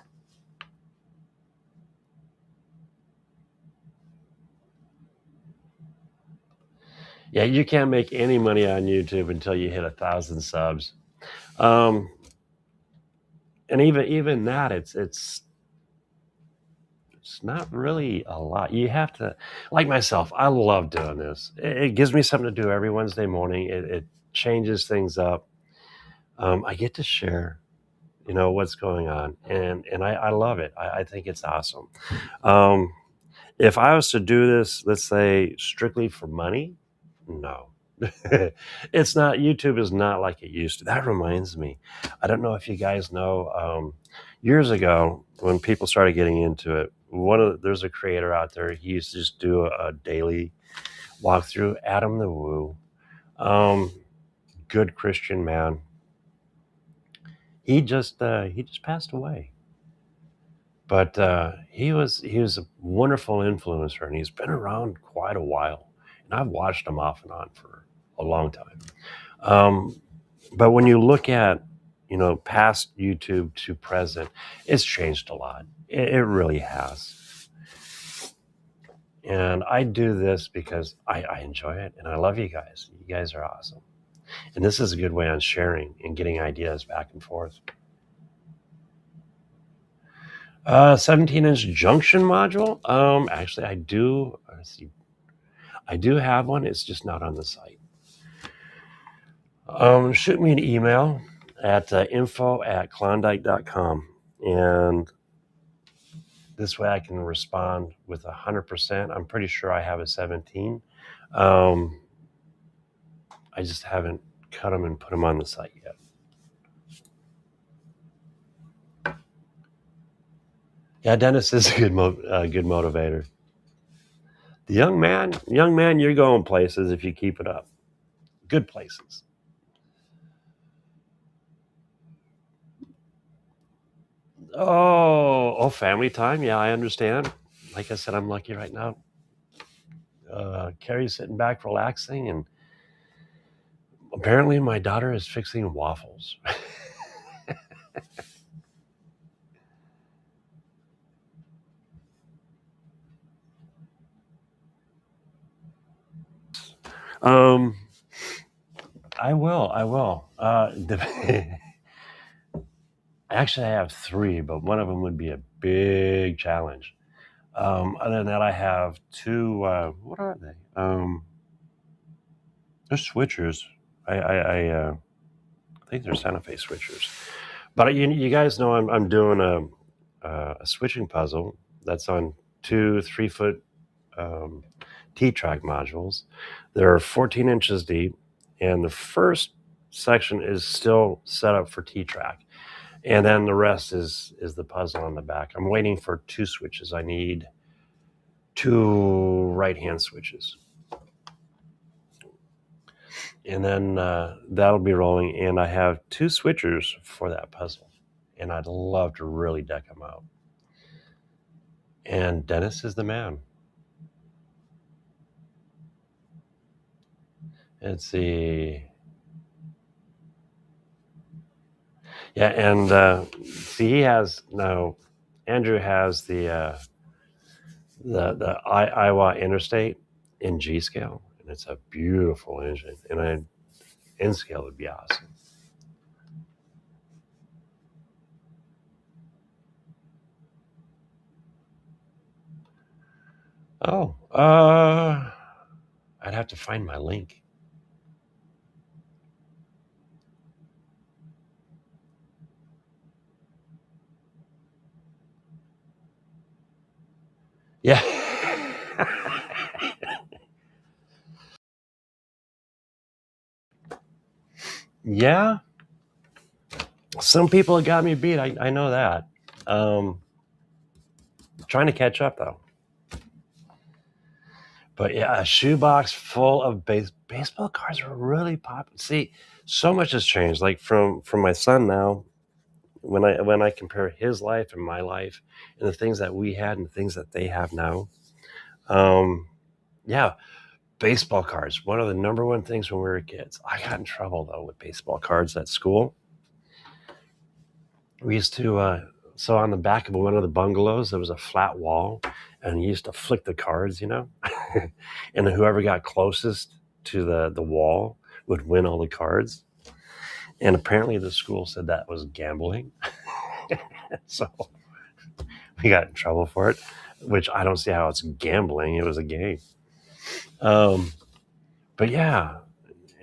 Yeah, you can't make any money on YouTube until you hit 1,000 subs. And even that, it's not really a lot. You have to, like myself, I love doing this. It gives me something to do every Wednesday morning. It changes things up. I get to share, what's going on, and I love it. I think it's awesome. If I was to do this, let's say, strictly for money, no. It's not. YouTube is not like it used to. That reminds me. I don't know if you guys know. Years ago, when people started getting into it, there's a creator out there. He used to just do a daily walkthrough. Adam the Woo, good Christian man. He just passed away. But he was a wonderful influencer, and he's been around quite a while. And I've watched him off and on for a long time. But when you look at, past YouTube to present, it's changed a lot. It really has. And I do this because I enjoy it, and I love you guys. You guys are awesome. And this is a good way on sharing and getting ideas back and forth. 17-inch Junction module. Actually, I do. Let's see. I do have one. It's just not on the site. Shoot me an email at info@klawndyke.com, and this way I can respond with 100%. I'm pretty sure I have a 17. I just haven't cut them and put them on the site yet. Yeah, Dennis is a good motivator. The young man, you're going places if you keep it up. Good places. Oh, family time. Yeah, I understand. Like I said, I'm lucky right now. Carrie's sitting back relaxing, and apparently my daughter is fixing waffles. I will. Actually, I have 3, but one of them would be a big challenge. Other than that, I have 2. What are they? They're switchers. I think they're Santa Fe switchers. But you guys know I'm doing a switching puzzle that's on 2 3-foot T-track modules. They're 14 inches deep, and the first section is still set up for T-track, and then the rest is the puzzle on the back. I'm waiting for 2 switches. I need 2 right-hand switches, and then that'll be rolling. And I have 2 switchers for that puzzle, and I'd love to really deck them out. And Dennis is the man. Let's see. Yeah, and see, Andrew has the Iowa Interstate in G scale, and it's a beautiful engine, and N scale would be awesome. Oh, I'd have to find my link. Yeah. Yeah. Some people got me beat. I know that. Trying to catch up though. But yeah, a shoebox full of baseball cards were really popular. See, so much has changed. Like from my son now, when I compare his life and my life, and the things that we had and the things that they have now. Yeah, baseball cards. One of the number one things when we were kids. I got in trouble though with baseball cards at school. We used to. So on the back of one of the bungalows, there was a flat wall, and you used to flick the cards, and then whoever got closest to the wall would win all the cards. And apparently, the school said that was gambling, so we got in trouble for it. Which I don't see how it's gambling. It was a game. But yeah,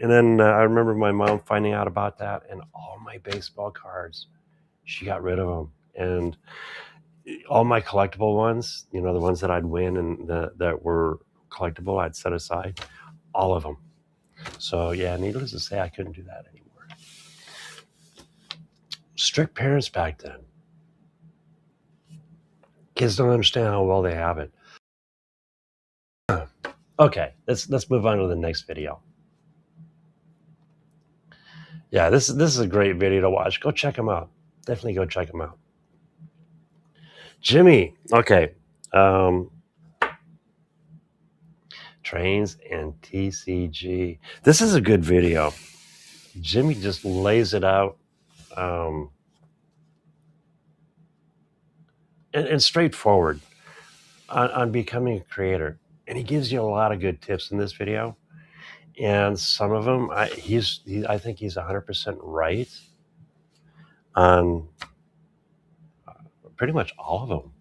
and then I remember my mom finding out about that, and all my baseball cards, she got rid of them, and all my collectible ones, the ones that I'd win and that were collectible, I'd set aside all of them. So yeah, needless to say, I couldn't do that anymore. Strict parents back then. Kids don't understand how well they have it. Okay, let's move on to the next video. Yeah, this is a great video to watch. Go check them out. Definitely go check them out. Jimmy. Okay. Trains and TCG. This is a good video. Jimmy just lays it out and straightforward on becoming a creator. And he gives you a lot of good tips in this video. And some of them, I think he's 100% right on pretty much all of them.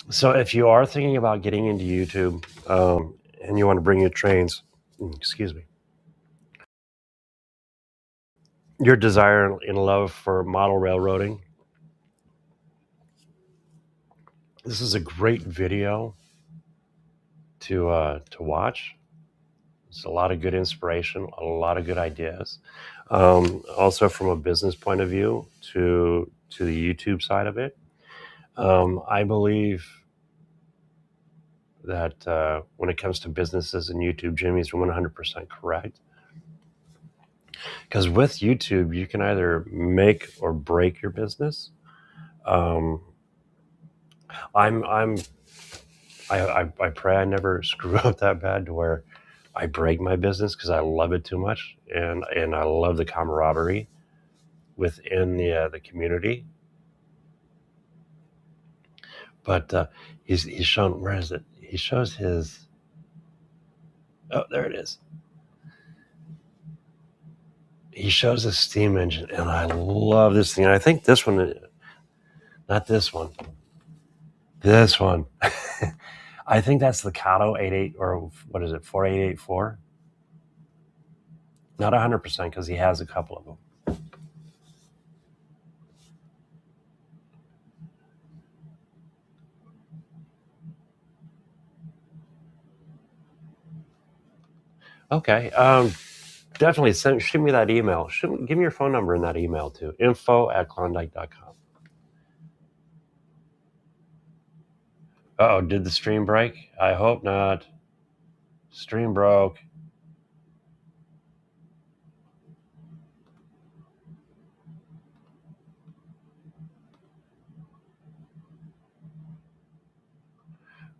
So if you are thinking about getting into YouTube and you want to bring your trains, excuse me, your desire and love for model railroading, this is a great video to watch. It's a lot of good inspiration, a lot of good ideas. Also, from a business point of view, to the YouTube side of it, I believe that when it comes to businesses and YouTube, Jimmy's 100% correct. Because with YouTube, you can either make or break your business. I pray I never screw up that bad to where I break my business, because I love it too much, and I love the camaraderie within the community. But he's shown, where is it? He shows his. Oh, there it is. He shows a steam engine, and I love this thing. I think this one, not this one, this one. I think that's the Kato 88, or what is it, 4884? Not 100%, because he has a couple of them. Okay. Definitely shoot me that email. Give me your phone number in that email too. info@Klawndyke.com. Uh-oh, did the stream break? I hope not. Stream broke.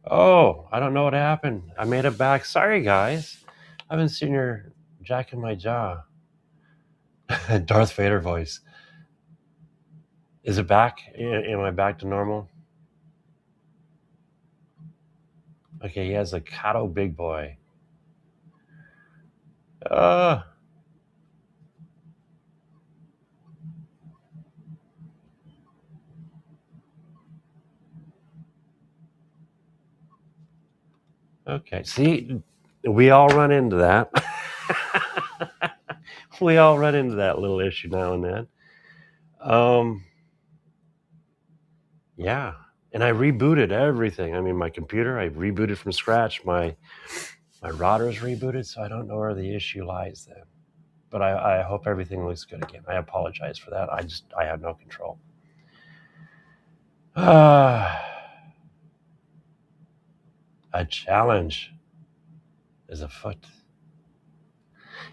Oh, I don't know what happened. I made it back. Sorry, guys. I've been sitting here jacking my jaw. Darth Vader voice. Is it back? Am I back to normal? Okay, he has a Kato big boy. Uh, Okay, see, we all run into that. We all run into that little issue now and then. Yeah, and I rebooted everything. I mean, my computer, I rebooted from scratch. My router's rebooted, so I don't know where the issue lies then. But I hope everything looks good again. I apologize for that. I have no control. A challenge is afoot.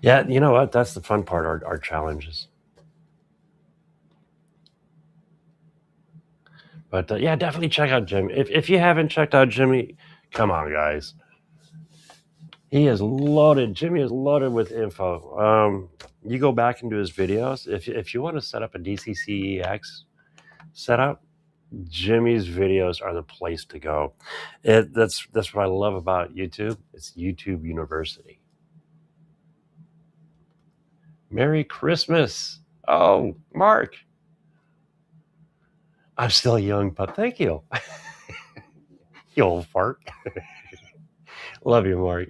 Yeah, you know what? That's the fun part, our challenges. But yeah, definitely check out Jimmy. If you haven't checked out Jimmy, come on, guys. He is loaded. Jimmy is loaded with info. You go back into his videos. If you want to set up a DCCEX setup, Jimmy's videos are the place to go. That's what I love about YouTube. It's YouTube University. Merry Christmas. Oh, Mark. I'm still young, but thank you. You old fart. Love you, Mark.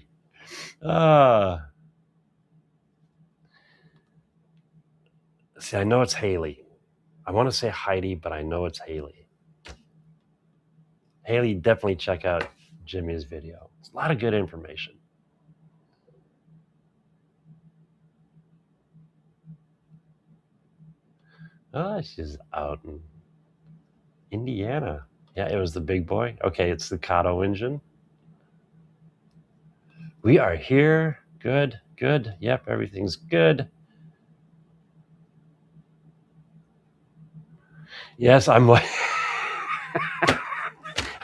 See, I know it's Haley. I want to say Heidi, but I know it's Haley. Haley, definitely check out Jimmy's video. It's a lot of good information. Oh, she's out in Indiana. Yeah, it was the big boy. Okay, it's the Kato engine. We are here. Good, good. Yep, everything's good. Yes, I'm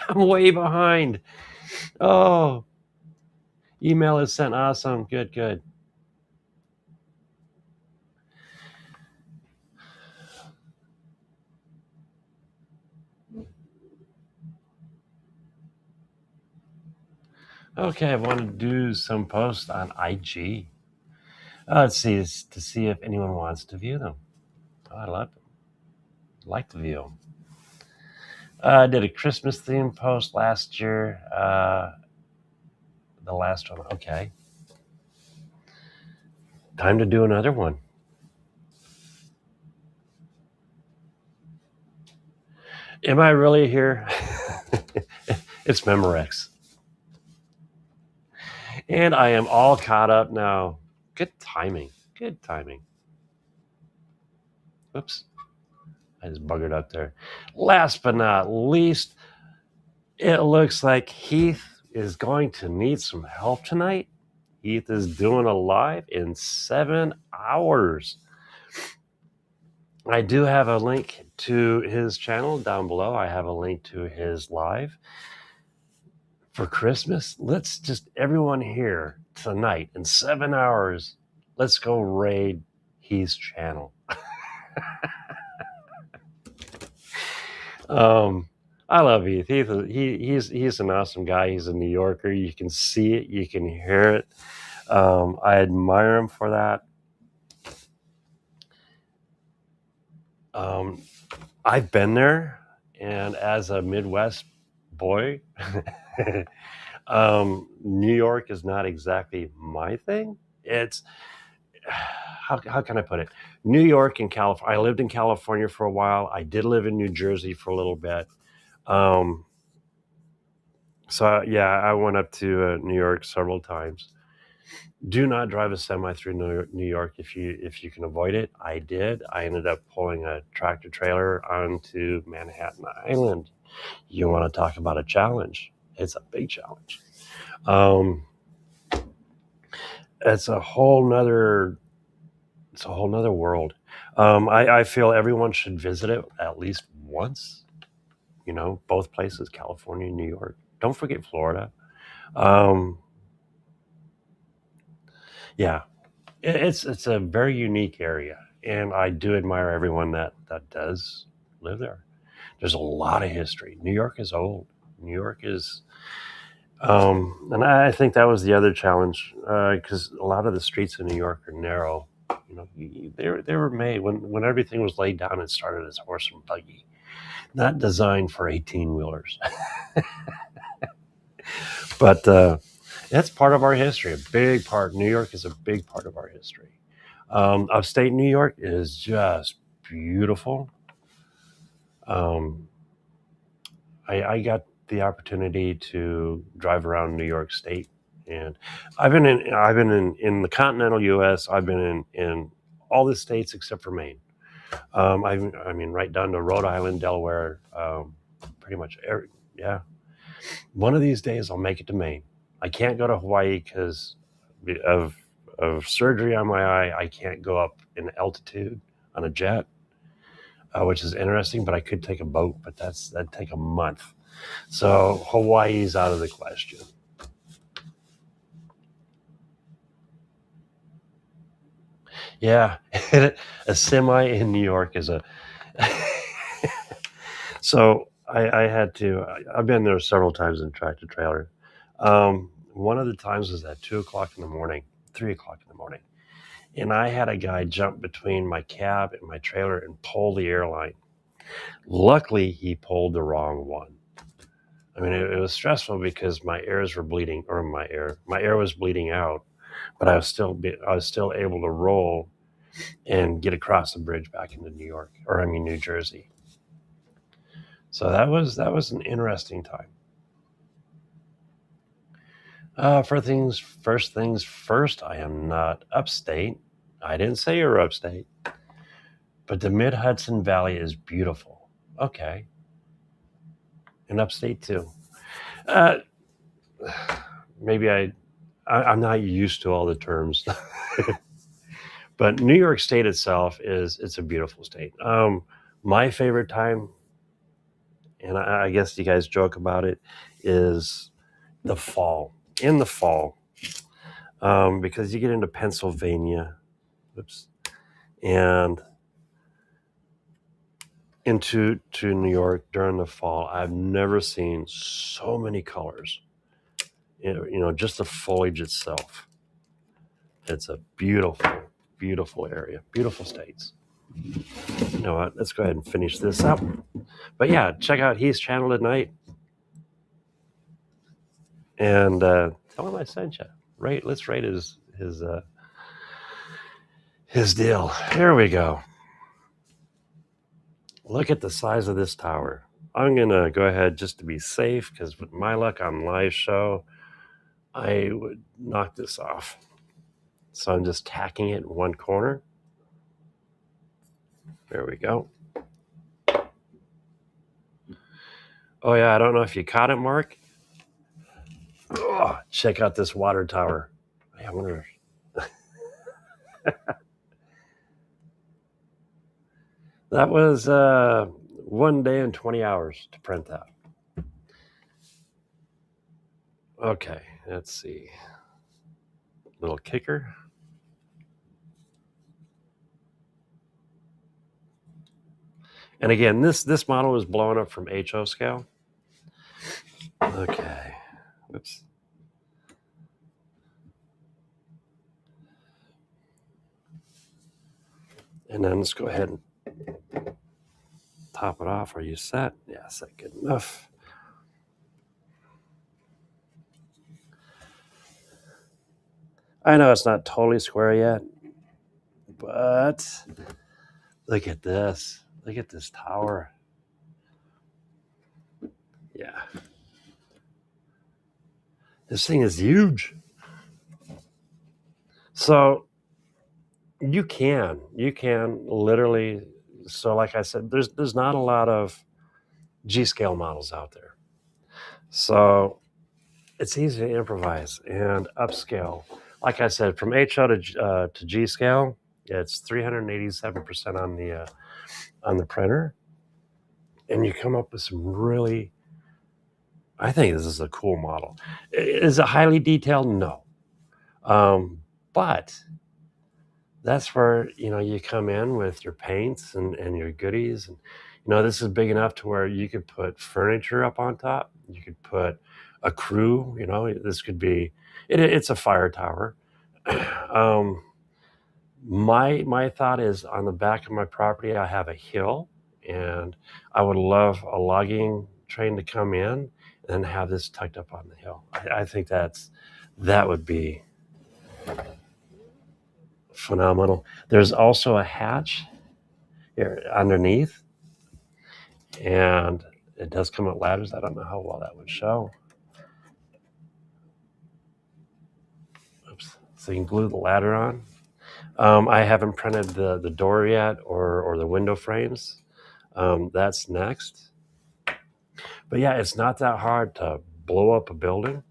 I'm way behind. Oh, email is sent. Awesome. Good, good. Okay, I want to do some posts on IG. Let's see, to see if anyone wants to view them. Oh, I love them. Like to view them. I did a Christmas theme post last year. The last one. Okay. Time to do another one. Am I really here? It's Memorex. And I am all caught up now. Good timing. Good timing. Oops. I just buggered up there. Last but not least, it looks like Heath is going to need some help tonight. Heath is doing a live in 7 hours. I do have a link to his channel down below. I have a link to his live. For Christmas, let's just, everyone here tonight in 7 hours, let's go raid Heath's channel. I love Heath. He's an awesome guy. He's a New Yorker. You can see it. You can hear it. I admire him for that. I've been there, and as a Midwest boy, New York is not exactly my thing. It's how can I put it? New York and California. I lived in California for a while. I did live in New Jersey for a little bit. So yeah, I went up to New York several times. Do not drive a semi through New York if you can avoid it. I did. I ended up pulling a tractor trailer onto Manhattan Island. You want to talk about a challenge? It's a big challenge. It's a whole nother world. I feel everyone should visit it at least once. You know, both places, California and New York. Don't forget Florida. Yeah, it's a very unique area, and I do admire everyone that does live there. There's a lot of history. New York is old. New York is, and I think that was the other challenge, because a lot of the streets in New York are narrow. You know, they were made when everything was laid down. It started as horse and buggy, not designed for 18-wheelers. But That's part of our history, a big part. New York is a big part of our history. Upstate New York is just beautiful. I got the opportunity to drive around New York State, and I've been in the continental U.S. I've been in all the states except for Maine. I mean, right down to Rhode Island, Delaware, pretty much yeah. One of these days, I'll make it to Maine. I can't go to Hawaii because of surgery on my eye. I can't go up in altitude on a jet, which is interesting. But I could take a boat, but that'd take a month. So Hawaii's out of the question. Yeah, a semi in New York is a. So I had to. I've been there several times in tractor trailer. One of the times was at 2:00 in the morning, 3:00 in the morning, and I had a guy jump between my cab and my trailer and pull the airline. Luckily, he pulled the wrong one. I mean, it was stressful because my ears were bleeding, or my air was bleeding out, but I was still able to roll and get across the bridge back into New Jersey. So that was an interesting time. First things first, I am not upstate. I didn't say you're upstate, but the Mid-Hudson Valley is beautiful. Okay. And upstate too. Maybe I'm not used to all the terms. But New York State itself it's a beautiful state. My favorite time, and I guess you guys joke about it, is the fall. In the fall, because you get into Pennsylvania, and into New York during the fall. I've never seen so many colors. Just the foliage itself. It's a beautiful, beautiful area, beautiful states. You know what? Let's go ahead and finish this up. But yeah, check out Heath's channel tonight, and tell him I sent you. Let's rate his deal. Here we go. Look at the size of this tower. I'm gonna go ahead just to be safe, because with my luck on live show, I would knock this off. So I'm just tacking it in one corner. There we go. Oh yeah, I don't know if you caught it, Mark. Oh, check out this water tower. I wonder. That was 1 day and 20 hours to print that. Okay, let's see. Little kicker. And again, this model was blown up from HO scale. Okay. Oops. And then let's go ahead and top it off. Are you set? Yeah, set good enough. I know it's not totally square yet, but look at this. Look at this tower. Yeah. This thing is huge. So you can literally, so like I said, there's not a lot of G-scale models out there. So it's easy to improvise and upscale. Like I said, from HO to G-scale, it's 387% on the printer. And you come up with some really, I think this is a cool model. Is it highly detailed? No. But that's where, you come in with your paints and your goodies. And, this is big enough to where you could put furniture up on top. You could put a crew, this could be, it's a fire tower. My thought is, on the back of my property, I have a hill, and I would love a logging train to come in and have this tucked up on the hill. I think that's That would be phenomenal. There's also a hatch here underneath, and it does come with ladders. I don't know how well that would show. Oops. So you can glue the ladder on. I haven't printed the door yet or the window frames. That's next. But yeah, it's not that hard to blow up a building.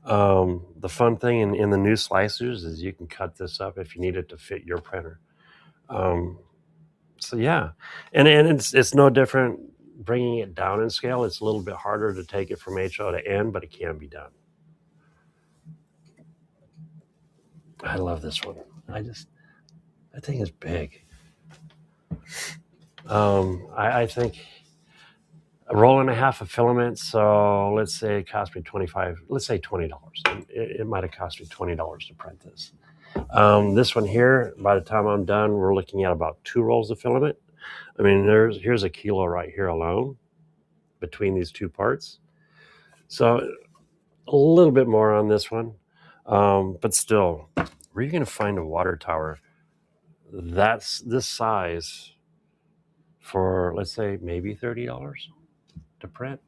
The fun thing in the new slicers is you can cut this up if you need it to fit your printer. So yeah, and it's no different bringing it down in scale. It's a little bit harder to take it from HO to N, but it can be done. I love this one. That thing is big. I think a roll and a half of filament. So let's say it cost me $20. It might have cost me $20 to print this. This one here, by the time I'm done, we're looking at about 2 rolls of filament. I mean, here's a kilo right here alone between these two parts. So a little bit more on this one. But still, where are you going to find a water tower that's this size for, let's say, maybe $30 to print?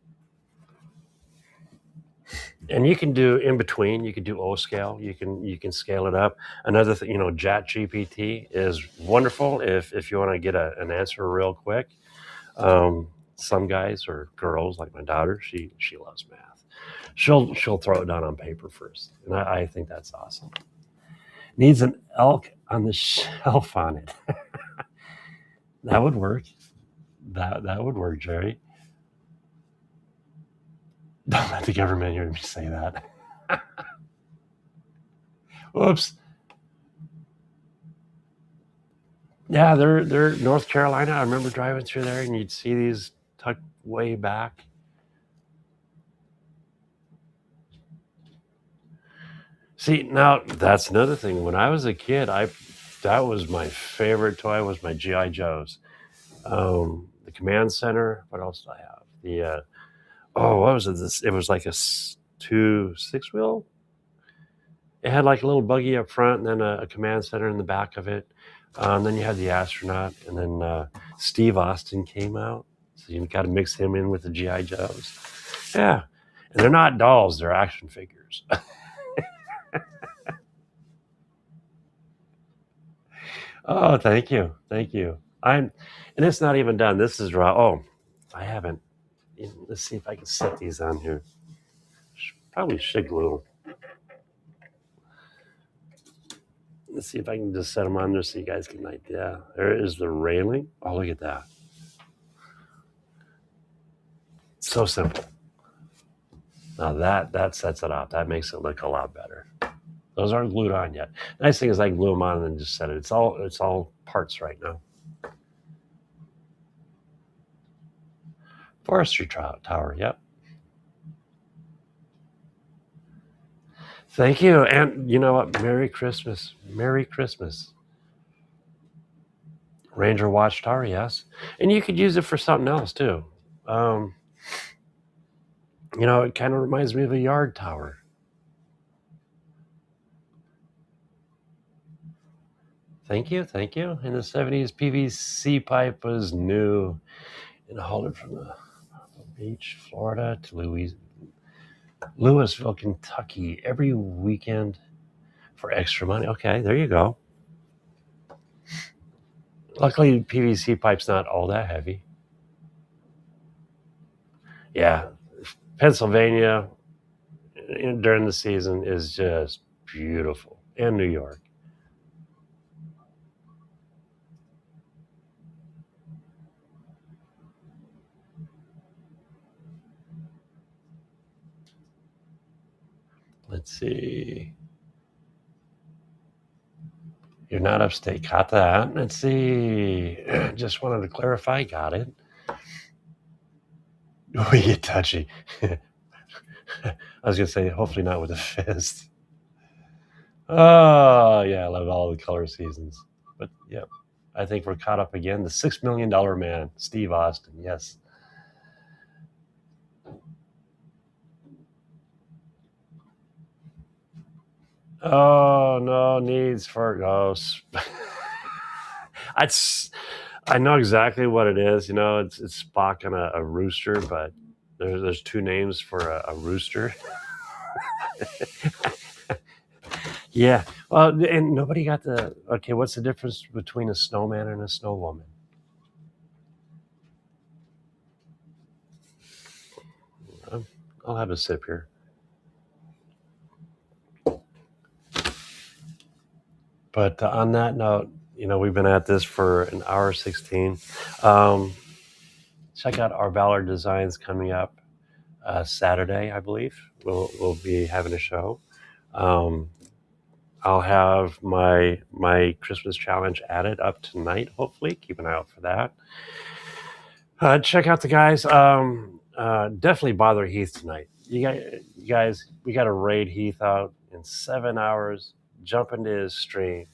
And you can do in between. You can do O scale. You can scale it up. Another thing, ChatGPT is wonderful if you want to get an answer real quick. Some guys or girls, like my daughter, she loves math. She'll throw it down on paper first, and I think that's awesome. Needs an elk on the shelf on it. That would work. That would work, Jerry. Don't let the government hear me say that. Whoops. Yeah, they're North Carolina. I remember driving through there, and you'd see these tucked way back. See, now that's another thing. When I was a kid, that was my favorite toy. Was my GI Joes. The command center. What else did I have? The what was it? It was like a 6-wheel. It had like a little buggy up front, and then a command center in the back of it. Then you had the astronaut, and then Steve Austin came out. So you got to mix him in with the GI Joes. Yeah, and they're not dolls; they're action figures. Oh, thank you. And it's not even done. This is raw. Oh, I haven't. Let's see if I can set these on here. Probably should glue them. Let's see if I can just set them on there so you guys can idea. There is the railing. Oh, look at that. So simple. Now that sets it off. That makes it look a lot better. Those aren't glued on yet. Nice thing is I can glue them on and then just set it. It's all parts right now. Forestry tower, yep. Thank you. And you know what? Merry Christmas. Merry Christmas. Ranger Watchtower, yes. And you could use it for something else too. It kind of reminds me of a yard tower. Thank you. In the 70s, PVC pipe was new and hauled from the beach, Florida to Louisville, Kentucky every weekend for extra money. Okay, there you go. Luckily, PVC pipe's not all that heavy. Yeah, Pennsylvania during the season is just beautiful, and New York. Let's see. You're not upstate. Got that. Let's see. Just wanted to clarify. Got it. We get touchy. I was going to say, hopefully not with a fist. Oh, yeah, I love all the color seasons. But, yeah, I think we're caught up again. The $6 million man, Steve Austin. Yes. Oh, no needs for ghosts. I know exactly what it is. You know, it's Spock and a rooster, but there's two names for a rooster. Yeah. Well, and nobody got the. Okay, what's the difference between a snowman and a snow woman? I'll have a sip here. But on that note, you know, we've been at this for an hour 16. Check out our Valor Designs coming up Saturday, I believe. We'll be having a show. I'll have my Christmas challenge added up tonight, hopefully. Keep an eye out for that. Check out the guys. Definitely bother Heath tonight. You guys, we got to raid Heath out in 7 hours. Jump into his stream.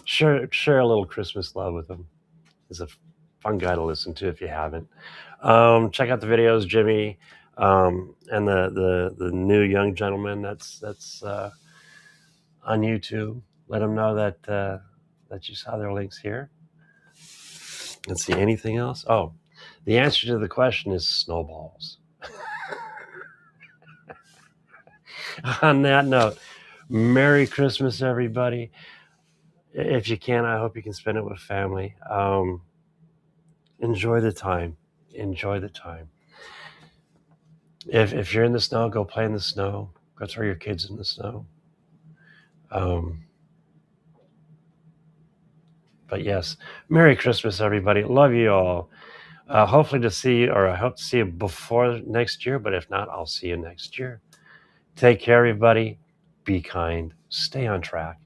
Share a little Christmas love with him. He's a fun guy to listen to if you haven't. Check out the videos, Jimmy, and the new young gentleman that's on YouTube. Let them know that you saw their links here. Let's see, anything else? Oh, the answer to the question is snowballs. On that note, Merry Christmas, everybody. If you can, I hope you can spend it with family. Enjoy the time. Enjoy the time. If you're in the snow, go play in the snow. Go throw your kids in the snow. But yes, Merry Christmas, everybody. Love you all. Hopefully to see you, or I hope to see you before next year, but if not, I'll see you next year. Take care, everybody. Be kind. Stay on track.